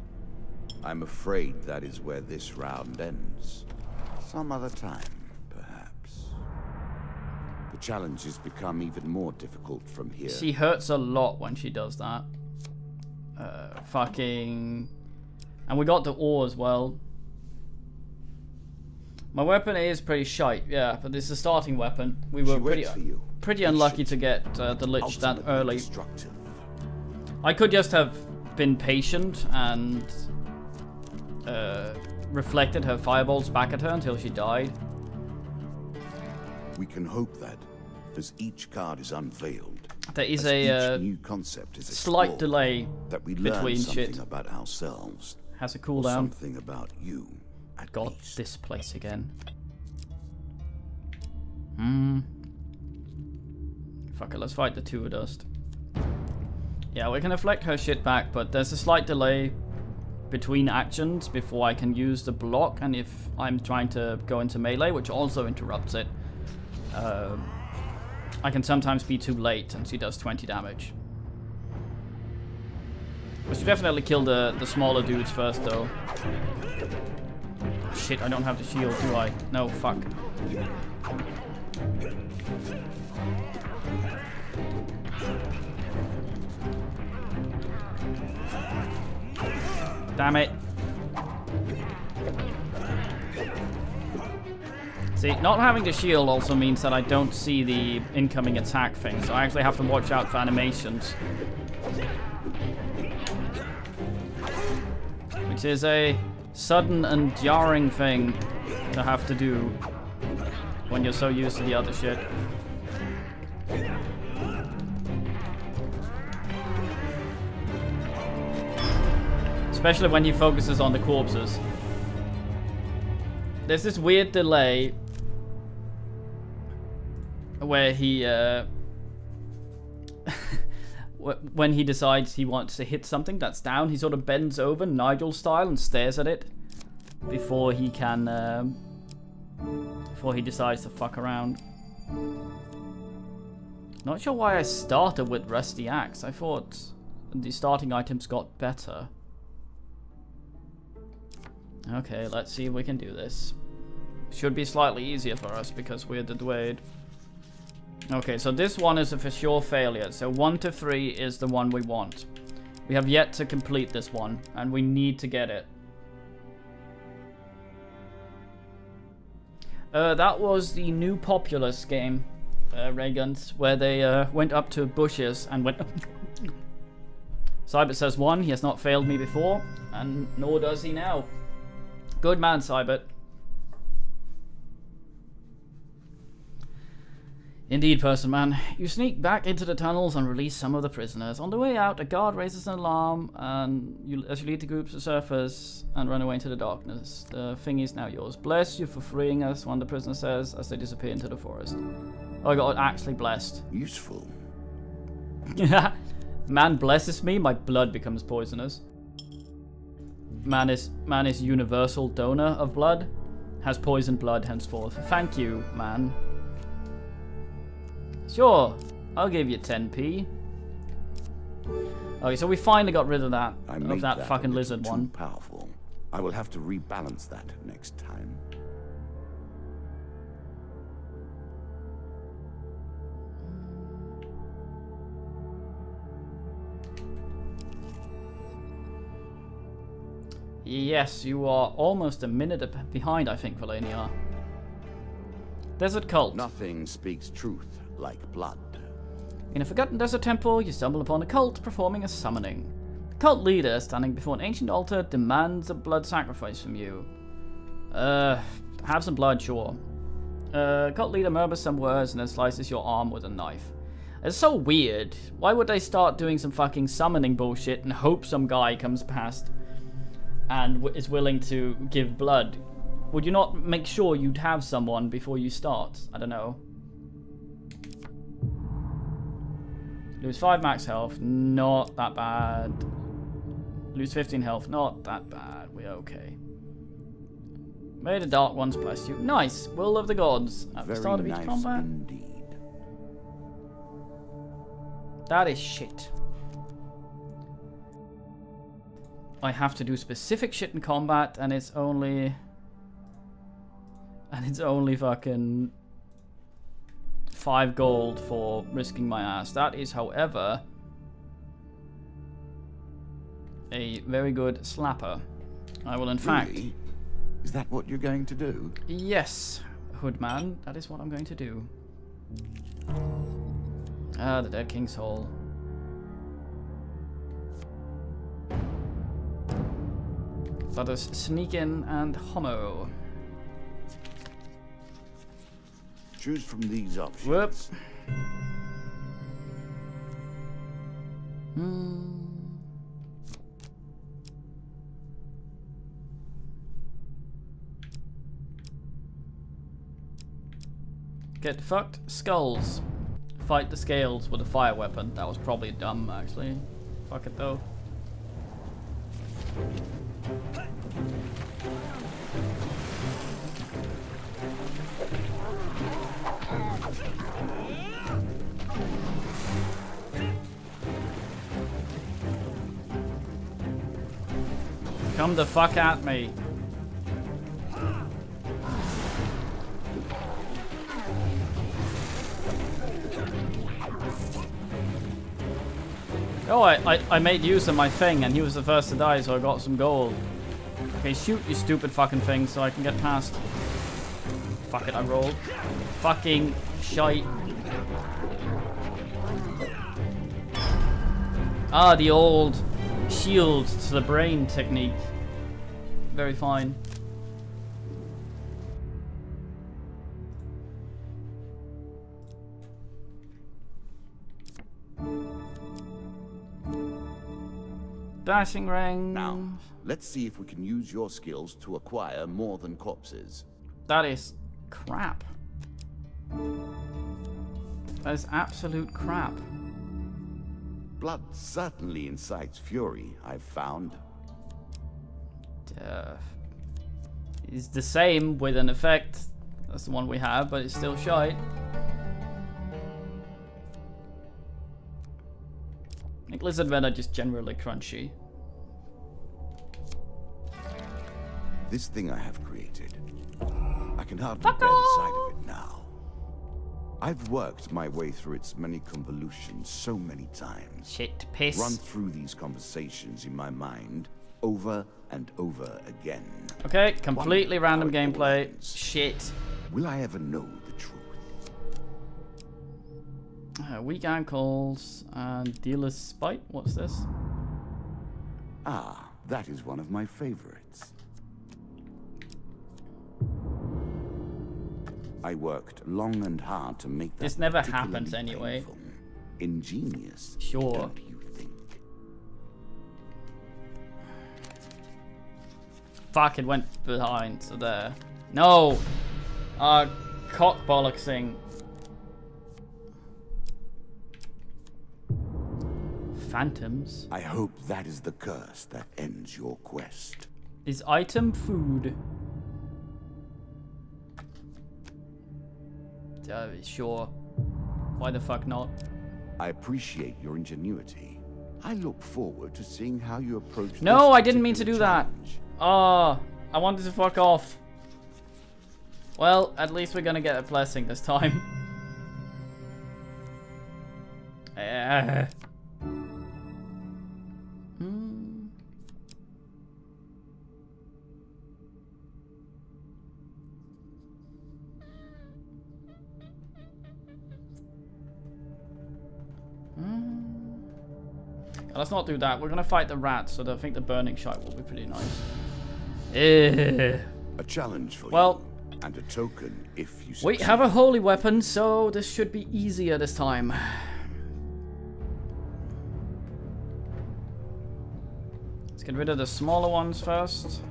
I'm afraid that is where this round ends. Some other time, perhaps. The challenges become even more difficult from here. She hurts a lot when she does that. Fucking... And we got the ore as well. My weapon is pretty shite, yeah, but this is a starting weapon. We were pretty unlucky to get the Lich that early. I could just have been patient and reflected her fireballs back at her until she died. We can hope that, as each card is unveiled, there is a new concept is slight delay that we between something shit. About ourselves. Has a cooldown. Something about you. Got this place again. Fuck it, let's fight the two of dust. Yeah, we can deflect her shit back, but there's a slight delay between actions before I can use the block, and if I'm trying to go into melee, which also interrupts it, I can sometimes be too late, and she does 20 damage. We should definitely kill the smaller dudes first, though. Shit, I don't have the shield, do I? No, fuck. Damn it. See, not having the shield also means that I don't see the incoming attack thing, so I actually have to watch out for animations. Which is a sudden and jarring thing to have to do when you're so used to the other shit. Especially when he focuses on the corpses. There's this weird delay where he when he decides he wants to hit something that's down, he sort of bends over Nigel style and stares at it before he can before he decides to fuck around. Not sure why I started with Rusty Axe. I thought the starting items got better. Okay, let's see if we can do this. Should be slightly easier for us because we're the Dwayne. Okay, so this one is a for sure failure. So 1 to 3 is the one we want. We have yet to complete this one, and we need to get it. That was the new Populous game, Rayguns, where they went up to bushes and went... Cybert says 1, he has not failed me before, and nor does he now. Good man, Cybert. Indeed, person man. You sneak back into the tunnels and release some of the prisoners. On the way out, a guard raises an alarm, and as you lead the group to the surface and run away into the darkness. The thing is now yours. Bless you for freeing us, one of the prisoners says as they disappear into the forest. Oh, I got actually blessed. Useful. Man blesses me, my blood becomes poisonous. Man is universal donor of blood. Has poisoned blood henceforth. Thank you, man. Sure, I'll give you 10p. Okay, so we finally got rid of that fucking lizard one. Powerful. I will have to rebalance that next time. Yes, you are almost a minute behind, I think, Valenia. Desert Cult. Nothing speaks truth like blood. In a forgotten desert temple, you stumble upon a cult performing a summoning. The cult leader, standing before an ancient altar, demands a blood sacrifice from you. Have some blood, sure. Cult leader murmurs some words and then slices your arm with a knife. It's so weird. Why would they start doing some fucking summoning bullshit and hope some guy comes past and is willing to give blood? Would you not make sure you'd have someone before you start? I don't know. Lose 5 max health, not that bad. Lose 15 health, not that bad. We're okay. May the Dark Ones bless you. Nice! Will of the Gods. At the start of each combat. Indeed. That is shit. I have to do specific shit in combat, and it's only... fucking 5 gold for risking my ass. That is, however, a very good slapper. I will, in fact... Really? Is that what you're going to do? Yes, Hoodman. That is what I'm going to do. Ah, the Dead King's Hall. Let us sneak in and homo. Choose from these options. Whoops. Get fucked. Skulls. Fight the scales with a fire weapon. That was probably dumb, actually. Fuck it, though. Come the fuck at me. Oh, I made use of my thing and he was the first to die, so I got some gold. Okay, shoot, you stupid fucking thing, so I can get past. Fuck it, I rolled. Fucking shite. Ah, the old shield to the brain technique. Very fine. Dashing ring. Now, let's see if we can use your skills to acquire more than corpses. That is crap. That is absolute crap. Blood certainly incites fury, I've found. It's the same with an effect. That's the one we have, but it's still shite. think lizard men are just generally crunchy. This thing I have created, I can hardly bear the sight of it now. I've worked my way through its many convolutions so many times. Shit, piss. Run through these conversations in my mind over and over again. Okay, completely random how it all gameplay. ends. Shit. Will I ever know the truth? Weak ankles and dealer's spite. What's this? Ah, that is one of my favorites. I worked long and hard to make that. This never particularly happens anyway. painful. Ingenious, Sure. don't you think? Fuck, it went behind, so there. No! Cock bollocksing. Phantoms? I hope that is the curse that ends your quest. Is item food? Sure. Why the fuck not? I appreciate your ingenuity. I look forward to seeing how you approach No, this I didn't mean to do particular that. challenge. Oh, I wanted to fuck off. Well, at least we're gonna get a blessing this time. Let's not do that. We're gonna fight the rats, so I think the burning shite will be pretty nice. A challenge for Well, you, and a token if you succeed. we have a holy weapon, so this should be easier this time. Let's get rid of the smaller ones first.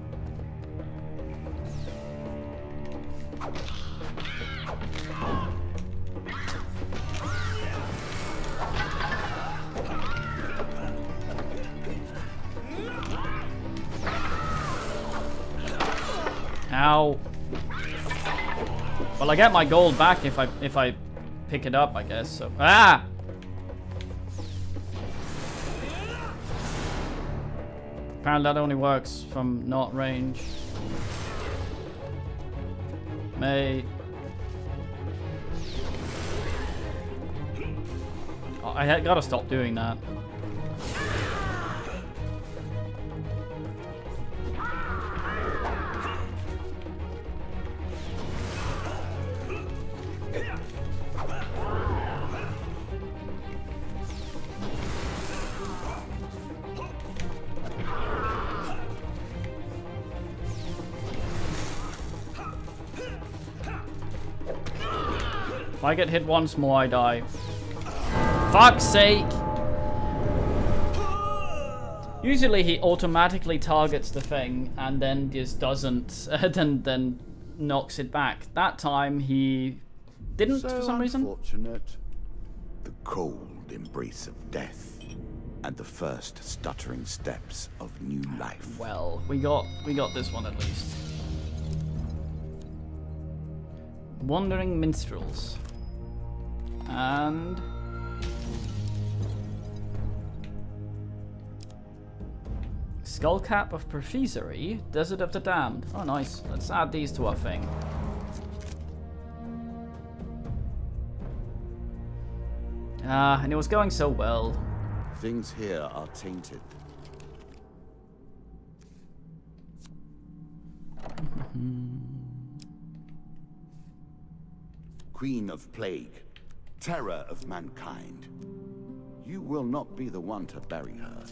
Ow. Well, I get my gold back if I pick it up, I guess. So ah. Apparently that only works from not range. Mate. Oh, I gotta stop doing that. If I get hit once more, I die. Fuck's sake! Usually he automatically targets the thing and then just doesn't, then knocks it back. That time he didn't for some reason. Unfortunate. The cold embrace of death, and the first stuttering steps of new life. Well, we got this one at least. Wandering Minstrels. And Skullcap of Profesory, Desert of the Damned. Oh, nice. Let's add these to our thing. Ah, and it was going so well. Things here are tainted. Queen of Plague, terror of mankind. You will not be the one to bury her.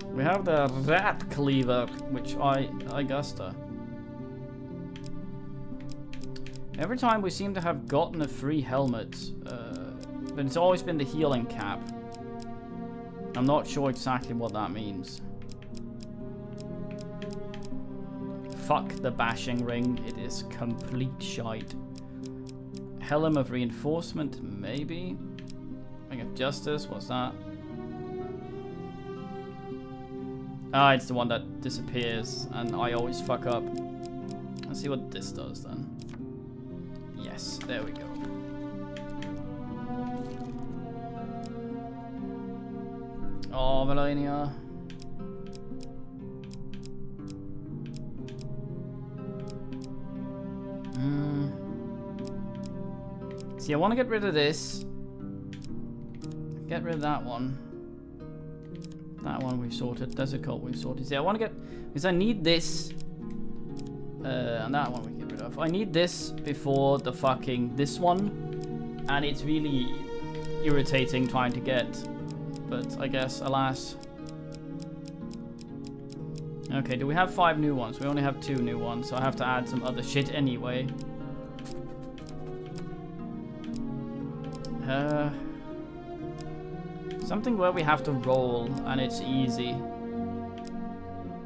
We have the Rat Cleaver, which I guessed. Every time we seem to have gotten a free helmet, but it's always been the healing cap. I'm not sure exactly what that means. Fuck the bashing ring, it is complete shite. Helm of Reinforcement, maybe? Ring of Justice, what's that? Ah, it's the one that disappears, and I always fuck up. Let's see what this does then. Yes, there we go. Oh, Melania. See, I want to get rid of this. Get rid of that one. That one we've sorted. Desert Cult we've sorted. See, I want to get... Because I need this. And that one we can get rid of. I need this before the fucking... This one. And it's really irritating trying to get. But I guess, alas. Okay, do we have 5 new ones? We only have 2 new ones, so I have to add some other shit anyway. Something where we have to roll and it's easy.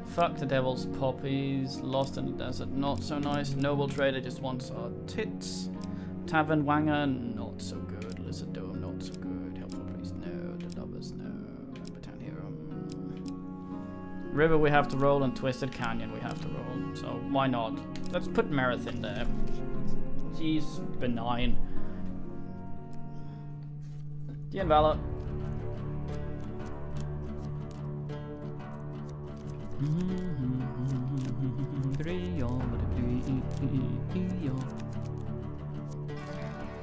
Fuck the devil's poppies. Lost in the desert, not so nice. Noble trader just wants our tits. Tavern wanger, not so good. Lizard dome, not so good. Helpful priest, no. The lovers, no. Town hero. River we have to roll and Twisted Canyon we have to roll. So why not? Let's put Merith in there. She's benign. Dian Valor.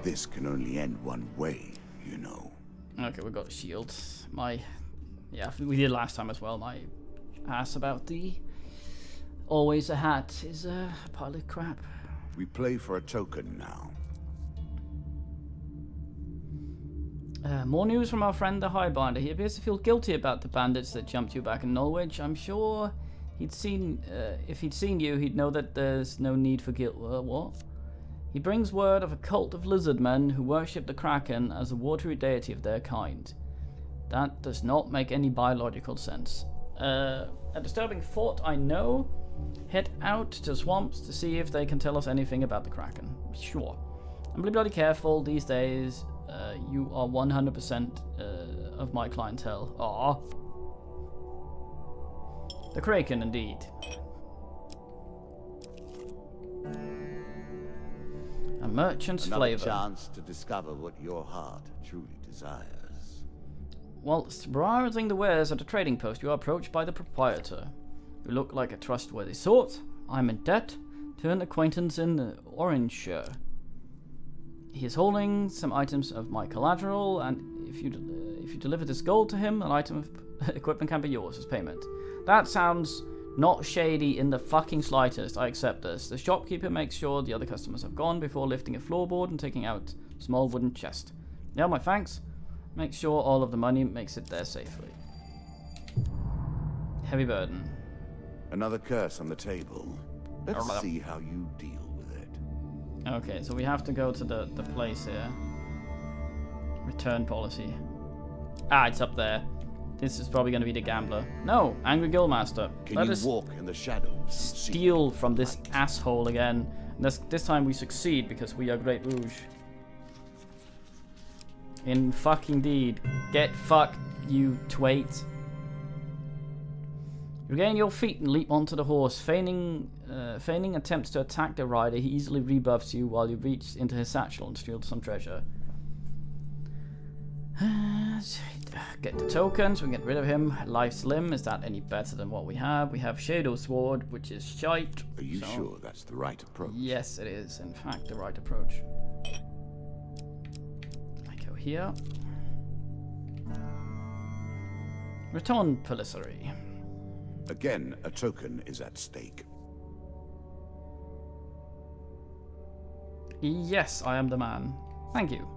This can only end one way, you know. Okay, we got a shield. Yeah, we did last time as well. My ass about the always a hat is a pile of crap. We play for a token now. More news from our friend the Highbinder. He appears to feel guilty about the bandits that jumped you back in Norwich. I'm sure he'd seen, if he'd seen you, he'd know that there's no need for guilt. What? He brings word of a cult of lizard men who worship the Kraken as a watery deity of their kind. That does not make any biological sense. A disturbing thought, I know. Head out to swamps to see if they can tell us anything about the Kraken. Sure. I'm really bloody careful these days. You are 100% of my clientele. Aww. The Kraken, indeed. A merchant's flavor. Chance to discover what your heart truly desires. Whilst browsing the wares at a trading post, you are approached by the proprietor. You look like a trustworthy sort. I'm in debt to an acquaintance in Orange. He is holding some items of my collateral, and if you deliver this gold to him, an item of equipment can be yours as payment. That sounds not shady in the fucking slightest. I accept this. The shopkeeper makes sure the other customers have gone before lifting a floorboard and taking out a small wooden chest. Yeah, my thanks. Make sure all of the money makes it there safely. Heavy burden. Another curse on the table. Let's see how you deal. Okay, so we have to go to the place here. Return policy. Ah, it's up there. This is probably going to be the gambler. No, Angry Guildmaster. Let us walk in the shadows. Steal from this asshole again. And this time we succeed because we are Great Rouge. In fucking deed. Get fucked, you twait. Regain your feet and leap onto the horse. Feigning attempts to attack the rider, he easily rebuffs you while you reach into his satchel and steal some treasure. Get the tokens, we can get rid of him. Life's Limb, is that any better than what we have? We have Shadow Sword, which is shite. Are you sure that's the right approach? Yes, it is, in fact, the right approach. I go here. Return Policy. Again, a token is at stake. Yes, I am the man. Thank you.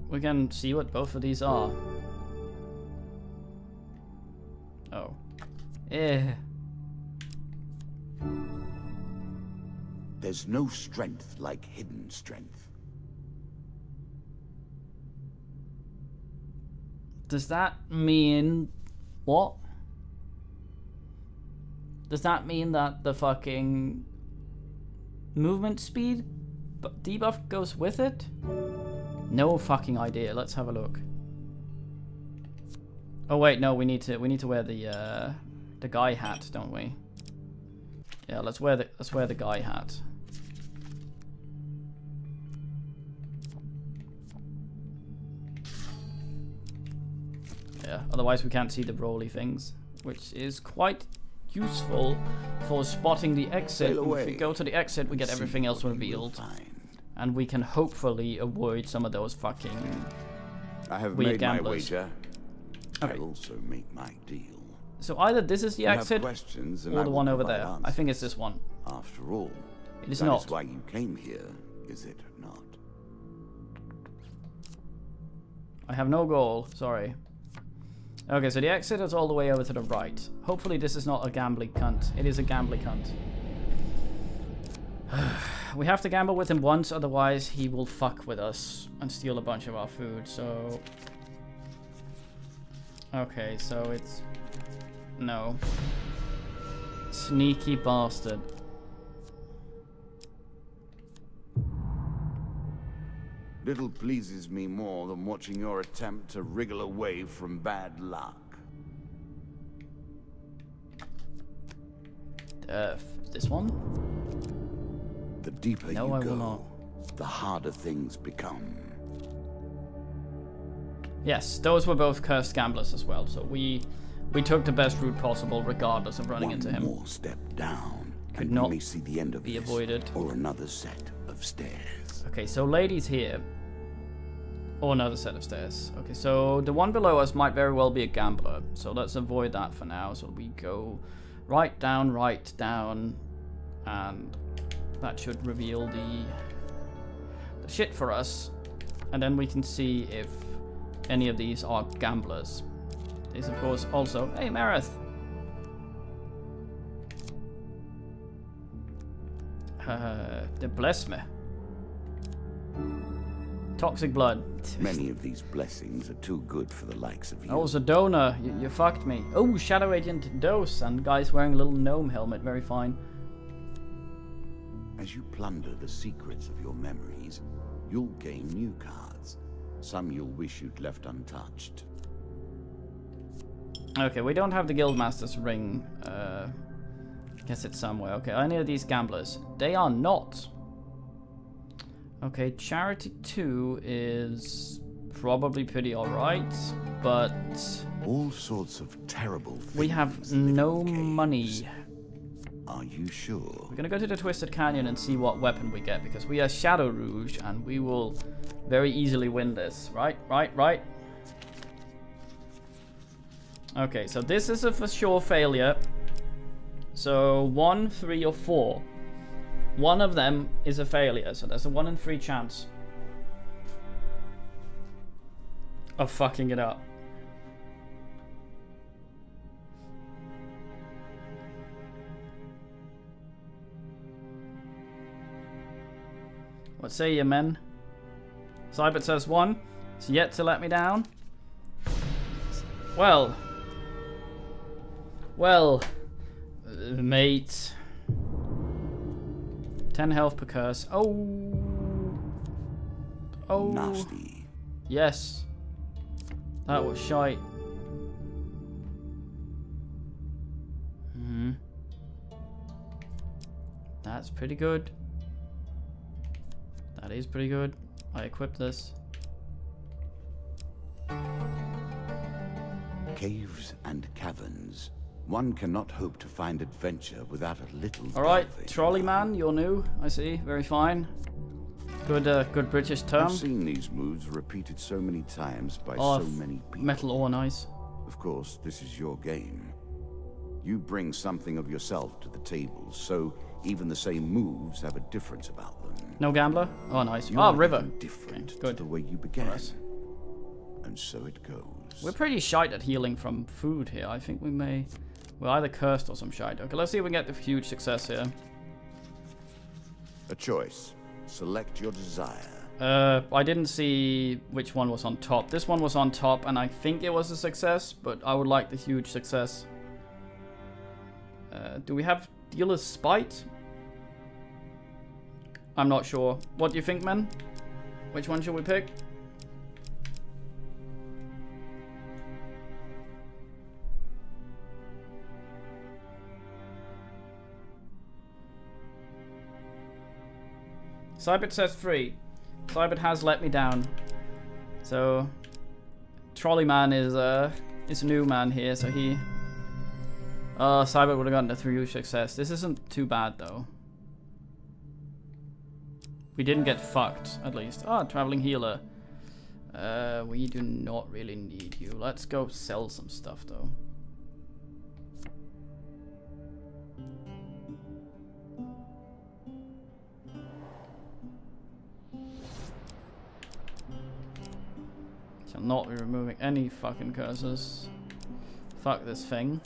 We can see what both of these are. Oh. There's no strength like hidden strength. Does that mean... what? Does that mean that the fucking movement speed debuff goes with it? No fucking idea. Let's have a look. Oh wait, no, we need to wear the guy hat, don't we? Yeah, let's wear the guy hat. Yeah, otherwise we can't see the rolly things, which is quite useful for spotting the exit. If we go to the exit, we get everything else revealed. And we can hopefully avoid some of those fucking I have weird made gamblers. my wager. Okay. I'll also make my deal. So either this is the exit or the one over there. Answers. I think it's this one. After all, it is that not. is why you came here, is it not? I have no goal, sorry. Okay, so the exit is all the way over to the right. Hopefully this is not a gambling cunt. It is a gambling cunt. We have to gamble with him once, otherwise he will fuck with us and steal a bunch of our food, so... Okay, so it's... No. Sneaky bastard. Little pleases me more than watching your attempt to wriggle away from bad luck. This one? The deeper No, you I go, will not. the harder things become. Yes, those were both cursed gamblers as well, so we took the best route possible regardless of running into him. One more step down, Could and not we may see the end of be this, avoided. or another set of stairs. Okay, so ladies here. Or another set of stairs. Okay, so the one below us might very well be a gambler, so let's avoid that for now. So we go right down, and that should reveal the shit for us. And then we can see if any of these are gamblers. There's of course also... Hey, Marith! They bless me. Toxic blood. Many of these blessings are too good for the likes of you. Oh, Zedona, you fucked me. Oh, Shadow Agent Dose, and guy's wearing a little gnome helmet, very fine. As you plunder the secrets of your memories, you'll gain new cards. Some you'll wish you'd left untouched. Okay, we don't have the Guildmaster's ring. Guess it's somewhere. Okay, any of these gamblers. They are not. Okay, Charity 2 is probably pretty alright, but... All sorts of terrible things. We have no money. Are you sure? We're gonna go to the Twisted Canyon and see what weapon we get, because we are Shadow Rouge, and we will very easily win this. Right? Okay, so this is a for sure failure. So 1, 3, or 4. One of them is a failure, so there's a 1 in 3 chance of fucking it up. What say you, men? Cybert says 1. It's yet to let me down. Well, mate. 10 health per curse. Oh. Nasty. Yes. That was shite. That's pretty good. That is pretty good. I equipped this. Caves and caverns. One cannot hope to find adventure without a little. Alright, delving. trolley man, you're new, I see. Very fine. Good good British term. I've seen these moves repeated so many times by Oh, so many people. metal ore, nice. Of course, this is your game. You bring something of yourself to the table, so even the same moves have a difference about them. No gambler? Oh, nice. You're Oh, river. even different Okay, good. to the way you began. Nice. And so it goes. We're pretty shite at healing from food here. I think we're either cursed or some shite. Okay, let's see if we can get the huge success here. A choice. Select your desire. I didn't see which one was on top. This one was on top, and I think it was a success, but I would like the huge success. Do we have Dealer's Spite? I'm not sure. What do you think, men? Which one should we pick? Cybert says free. Cybert has let me down. So Trolley Man is a new man here, so he Cybert would have gotten a 3 success. This isn't too bad though. We didn't get fucked, at least. Ah, traveling healer. We do not really need you. Let's go sell some stuff though. So I'm not removing any fucking curses. Fuck this thing.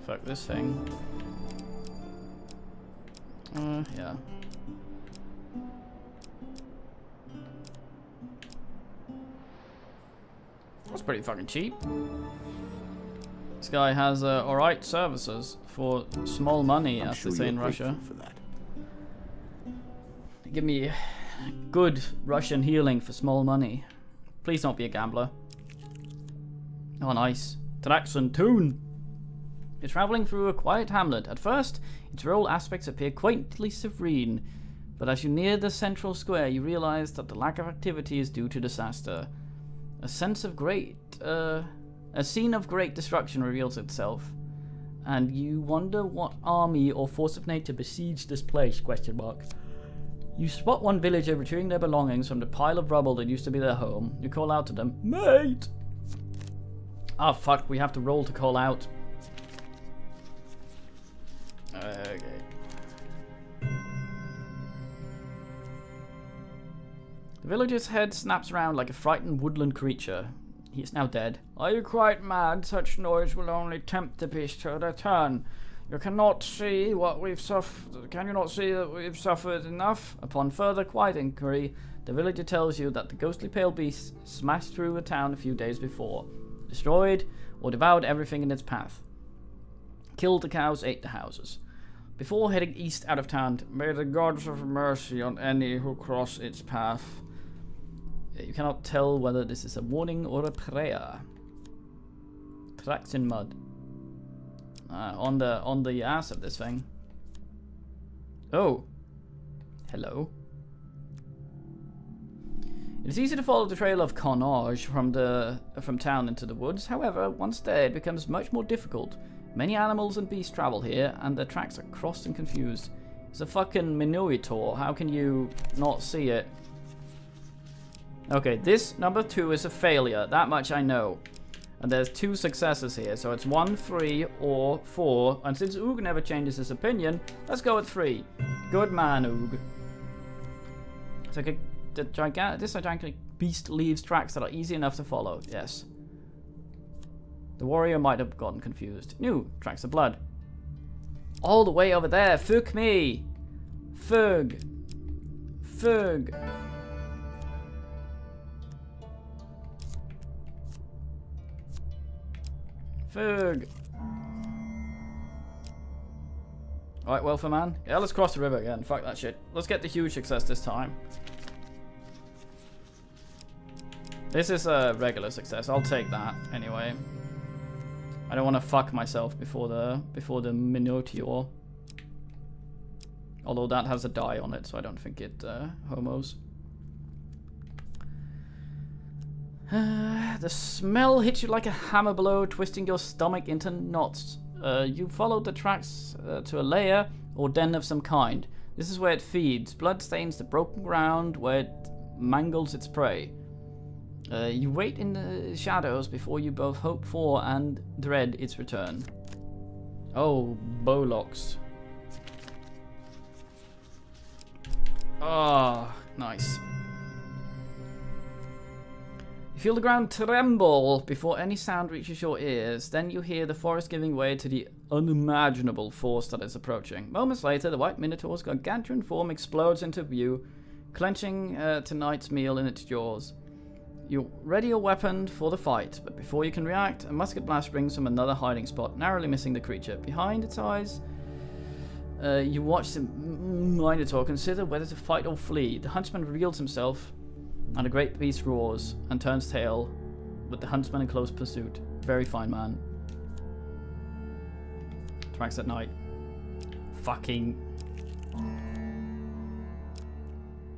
Fuck this thing. Yeah. That's pretty fucking cheap. This guy has alright services for small money, as they say in Russia. For that. Give me good Russian healing for small money. Please don't be a gambler. Oh, nice. Traxon Toon. You're traveling through a quiet hamlet. At first, its rural aspects appear quaintly serene, but as you near the central square, you realize that the lack of activity is due to disaster. A scene of great destruction reveals itself, and you wonder what army or force of nature besieged this place, ? You spot one villager retrieving their belongings from the pile of rubble that used to be their home. You call out to them, mate! Oh fuck, we have to roll to call out. Okay. The villager's head snaps around like a frightened woodland creature. He is now dead. Are you quite mad? Such noise will only tempt the beast to return. You cannot see what we've suffered. Can you not see that we've suffered enough? Upon further quiet inquiry, the villager tells you that the ghostly pale beast smashed through the town a few days before, destroyed or devoured everything in its path. Killed the cows, ate the houses. Before heading east out of town, may the gods have mercy on any who cross its path. You cannot tell whether this is a warning or a prayer. Tracks in mud. On the ass of this thing. Oh. Hello. It is easy to follow the trail of carnage from town into the woods. However, once there, it becomes much more difficult. Many animals and beasts travel here, and their tracks are crossed and confused. It's a fucking Minotaur. How can you not see it? Okay, this number 2 is a failure. That much I know. And there's 2 successes here, so it's 1, 3, or 4. And since Oog never changes his opinion, let's go with 3. Good man, Oog. It's like this gigantic beast leaves tracks that are easy enough to follow. Yes. The warrior might have gotten confused. New tracks of blood. All the way over there. Fuck me. Fug. Fug. Fug. Alright, Welfare Man. Yeah, let's cross the river again. Fuck that shit. Let's get the huge success this time. This is a regular success. I'll take that anyway. I don't want to fuck myself before the Minotaur. Although that has a die on it, so I don't think it homos. The smell hits you like a hammer blow, twisting your stomach into knots. You follow the tracks to a lair or den of some kind. This is where it feeds. Blood stains the broken ground where it mangles its prey. You wait in the shadows before you both hope for and dread its return. Oh, Bowlocks. Ah, nice. You feel the ground tremble before any sound reaches your ears. Then you hear the forest giving way to the unimaginable force that is approaching. Moments later, the white Minotaur's gargantuan form explodes into view, clenching tonight's meal in its jaws. You ready your weapon for the fight, but before you can react, a musket blast springs from another hiding spot, narrowly missing the creature. Behind its eyes, you watch the Minotaur consider whether to fight or flee. The huntsman reveals himself, and the great beast roars and turns tail, with the huntsman in close pursuit. Very fine man. Tracks at night. fucking...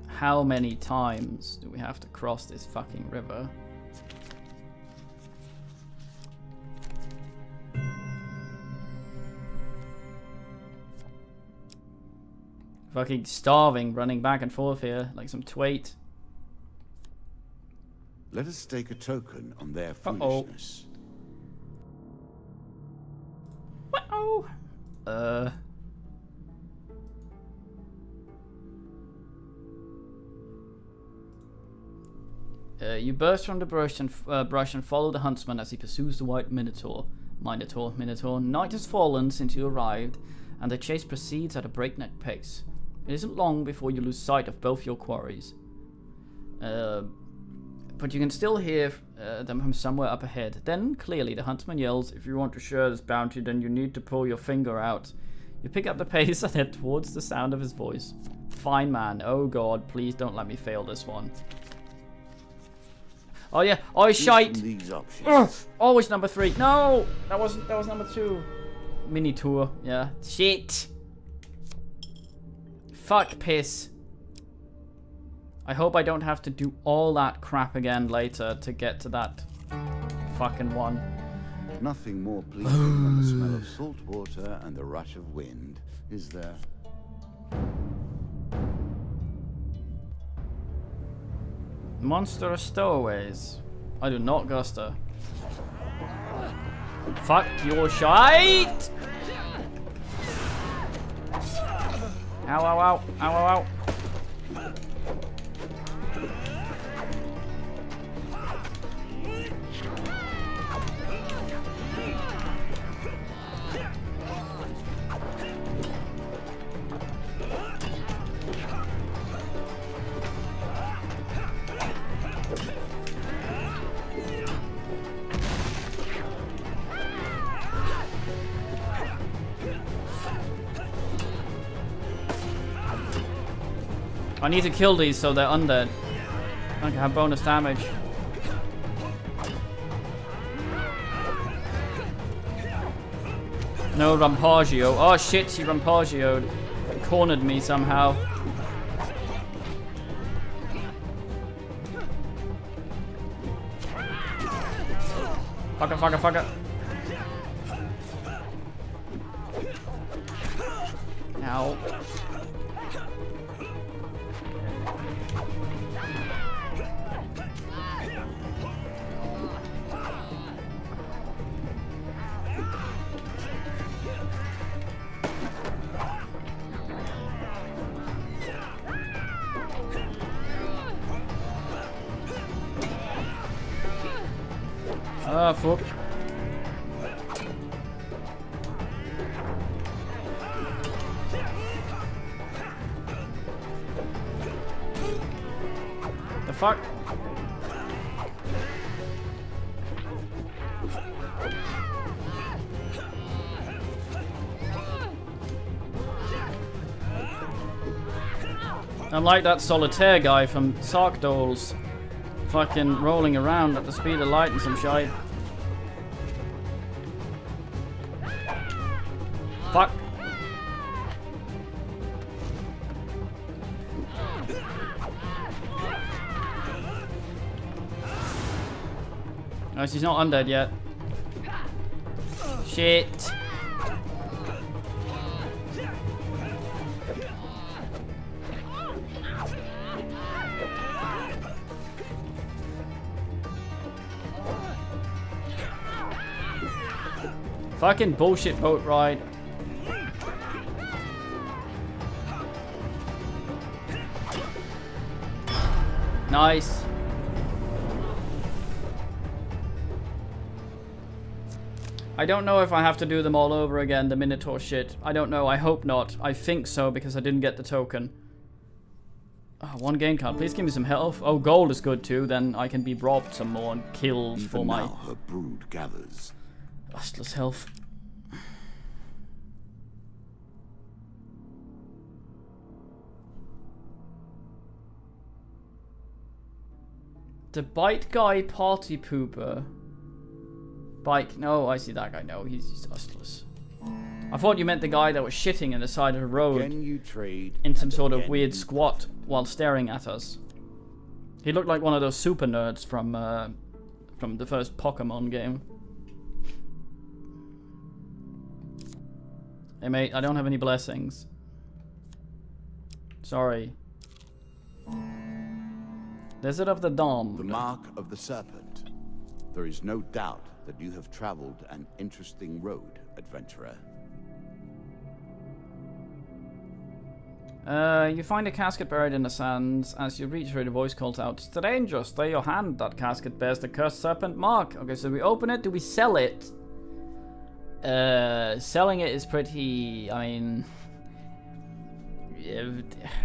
How many times do we have to cross this fucking river? Fucking starving, running back and forth here like some twait. Let us stake a token on their foolishness. Uh-oh. You burst from the brush and follow the huntsman as he pursues the white minotaur. Minotaur. Night has fallen since you arrived, and the chase proceeds at a breakneck pace. It isn't long before you lose sight of both your quarries. But you can still hear them from somewhere up ahead. Then, clearly, the huntsman yells, "If you want to share this bounty, then you need to pull your finger out." You pick up the pace and head towards the sound of his voice. Fine man. Oh god, please don't let me fail this one. Oh yeah, oh shite! Always number 3. No! That was number 2. Mini tour, yeah. Shit! Fuck piss. I hope I don't have to do all that crap again later to get to that fucking one. Nothing more pleasing than the smell of salt water and the rush of wind, is there? Monster stowaways. I do not guster. Fuck your shite! Ow, ow, ow, ow, ow, ow. I need to kill these so they're undead. I can have bonus damage. No Rampagio. Oh shit, she Rampagio'd. Cornered me somehow. Fucker, fucker, fucker. Ow. Ah, fuck. The fuck? I'm like that solitaire guy from Sark Dolls. Fucking rolling around at the speed of light and some shite. Fuck. No, she's not undead yet. Shit. Fucking bullshit boat ride. Nice. I don't know if I have to do them all over again, the Minotaur shit. I don't know, I hope not. I think so because I didn't get the token. Oh, 1 game card, please give me some health. Oh, gold is good too, then I can be robbed some more and killed Even for my... now her brood gathers. Restless health. The bite guy party pooper. Bike, no, I see that guy. No, he's restless. I thought you meant the guy that was shitting in the side of the road Again you trade, in some and sort of again weird you squat while staring at us. He looked like one of those super nerds from the first Pokemon game. Hey mate, I don't have any blessings. Sorry. Desert of the Dom. The mark of the serpent. There is no doubt that you have traveled an interesting road, adventurer. You find a casket buried in the sands. As you reach for it, a voice calls out, "Stranger, stay your hand. That casket bears the cursed serpent mark." Okay, so we open it. Do we sell it? Selling it is pretty... I mean...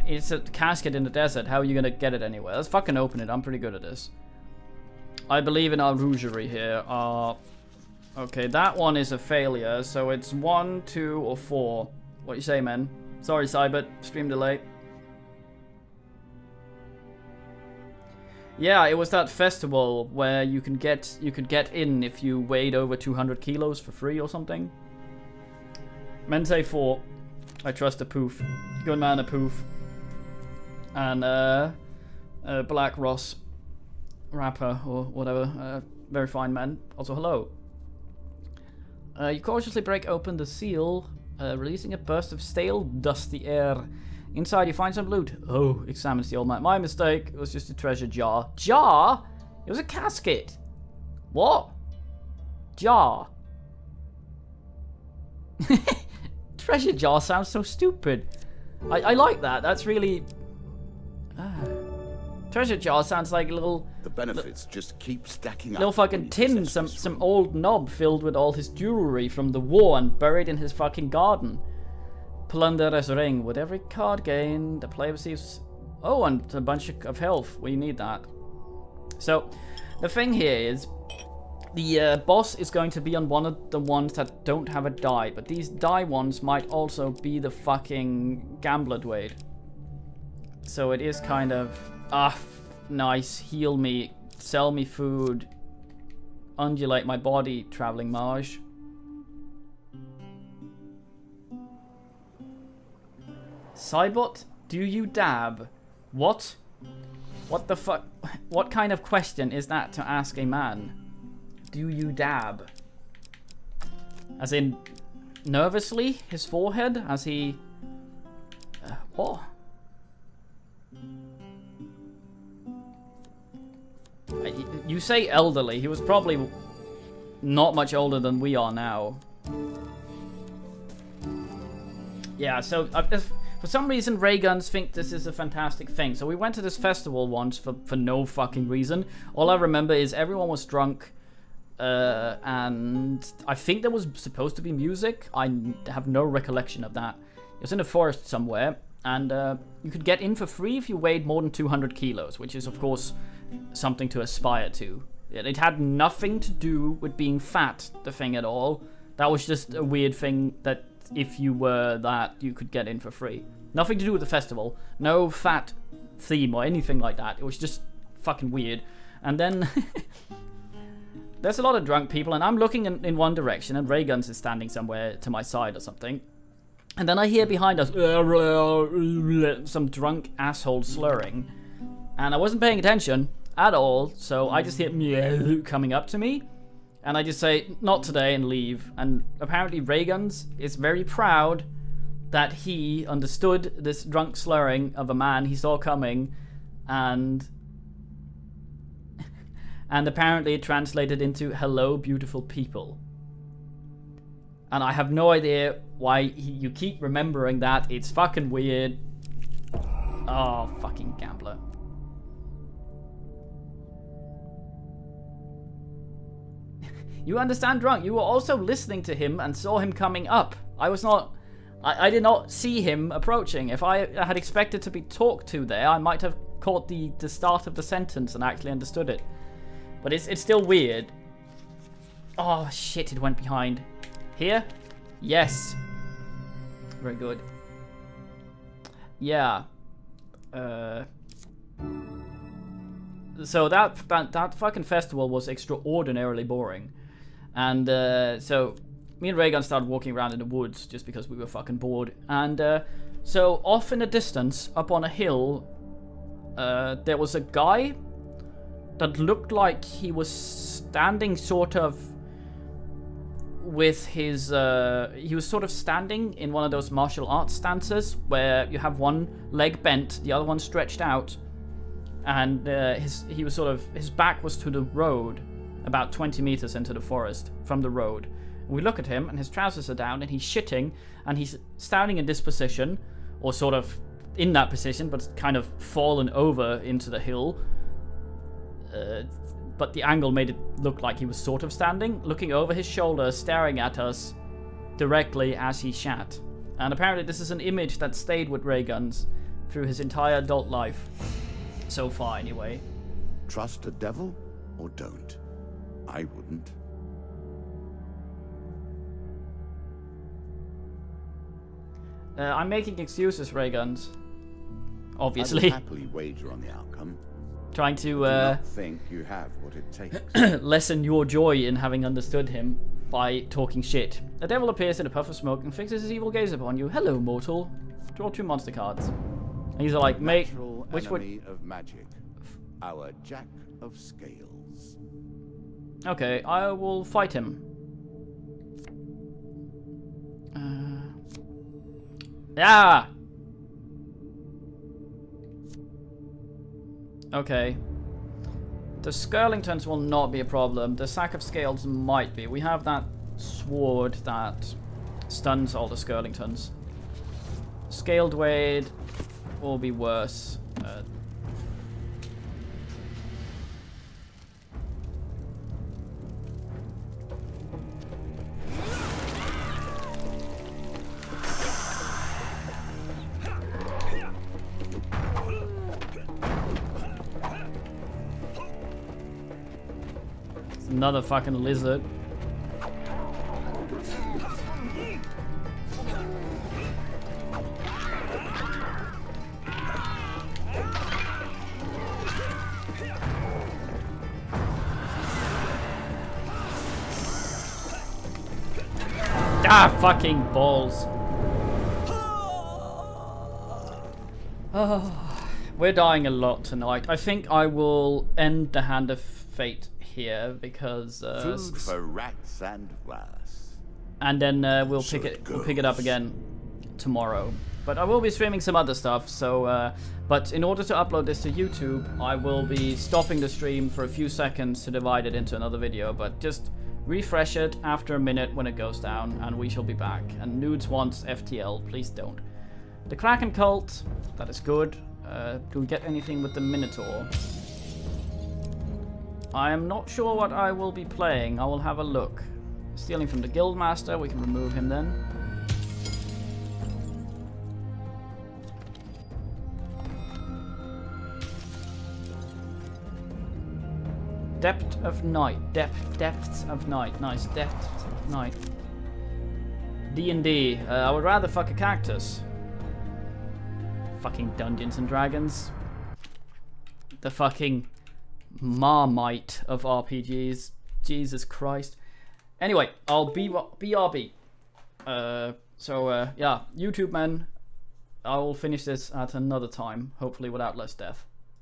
It's a casket in the desert. How are you gonna get it anywhere? Let's fucking open it. I'm pretty good at this. I believe in our rougerie here. Okay, that one is a failure. So it's 1, 2, or 4. What you say, man? Sorry, Cybert. Stream delay. Yeah, it was that festival where you could get in if you weighed over 200 kilos for free or something. Men say 4. I trust a poof. Good man, a poof. And Black Ross rapper or whatever. Very fine man. Also, hello. You cautiously break open the seal, releasing a burst of stale, dusty air. Inside, you find some loot. Oh, examines the old man. My mistake. It was just a treasure jar. Jar? It was a casket. What? Jar. Treasure jar sounds so stupid. I like that. That's really... treasure jar sounds like a little... The benefits just keep stacking up. Little fucking tin, some old knob filled with all his jewelry from the war and buried in his fucking garden. Plunderer's ring. With every card gained, the player receives... Oh, and a bunch of health. We need that. So, the thing here is... The boss is going to be on one of the ones that don't have a die, but these die ones might also be the fucking Gambler Dwade. So it is kind of... nice. Heal me. Sell me food. Undulate my body, Traveling Mage. Cybot, do you dab? What? What the fuck? What kind of question is that to ask a man? Do you dab? As in, nervously, his forehead, as he... what? You say elderly. He was probably not much older than we are now. Yeah, so for some reason ray guns think this is a fantastic thing. So we went to this festival once for no fucking reason. All I remember is everyone was drunk. And I think there was supposed to be music. I have no recollection of that. It was in a forest somewhere. And you could get in for free if you weighed more than 200 kilos, which is, of course, something to aspire to. It had nothing to do with being fat, the thing at all. That was just a weird thing that if you were that, you could get in for free. Nothing to do with the festival. No fat theme or anything like that. It was just fucking weird. And then... there's a lot of drunk people, and I'm looking in one direction, and Rayguns is standing somewhere to my side or something. And then I hear behind us some drunk asshole slurring. And I wasn't paying attention at all, so I just hear meow coming up to me. And I just say, not today, and leave. And apparently Rayguns is very proud that he understood this drunk slurring of a man he saw coming, and apparently it translated into hello beautiful people. And I have no idea why you keep remembering that. It's fucking weird. Oh, fucking gambler. You understand, drunk. You were also listening to him and saw him coming up. I was not... I did not see him approaching. If I had expected to be talked to there, I might have caught the start of the sentence and actually understood it. But it's still weird. Oh, shit, it went behind. Here? Yes. Very good. Yeah. So that fucking festival was extraordinarily boring. And so me and Raygun started walking around in the woods just because we were fucking bored. And so off in the distance, up on a hill, there was a guy that looked like he was standing sort of with his... he was sort of standing in one of those martial arts stances where you have one leg bent, the other one stretched out. And his back was to the road, about 20 meters into the forest from the road. And we look at him, and his trousers are down, and he's shitting, and he's standing in this position, or sort of in that position, but kind of fallen over into the hill. But the angle made it look like he was sort of standing, looking over his shoulder, staring at us directly as he shat. And apparently this is an image that stayed with Rayguns through his entire adult life. So far, anyway. Trust a devil or don't? I wouldn't. I'm making excuses, Rayguns. Obviously. I will happily wager on the outcome. Trying to Do not think you have what it takes. lessen your joy in having understood him by talking shit. A devil appears in a puff of smoke and fixes his evil gaze upon you. Hello, mortal. Draw 2 monster cards. And he's like, mate, which would... of magic, our Jack of Scales. Okay, I will fight him. Yeah. Okay. The Skirlingtons will not be a problem. The Sack of Scales might be. We have that sword that stuns all the Skirlingtons. Scaled Wade will be worse. Another fucking lizard. Ah, fucking balls. Oh, we're dying a lot tonight. I think I will end the Hand of Fate here because food for rats and worse. And then we'll pick it up again tomorrow. But I will be streaming some other stuff. So, but in order to upload this to YouTube, I will be stopping the stream for a few seconds to divide it into another video. But just refresh it after a minute when it goes down, and we shall be back. And Nudes wants FTL, please don't. The Kraken Cult, that is good. Do we get anything with the Minotaur? I am not sure what I will be playing. I will have a look. Stealing from the Guildmaster, we can remove him then. Depth of Night. Depths of Night. Nice. Depths of Night. D&D. I would rather fuck a cactus. Fucking Dungeons and Dragons. The fucking Marmite of RPGs. Jesus Christ. Anyway, I'll BRB. Yeah, YouTube men. I will finish this at another time, hopefully without less death.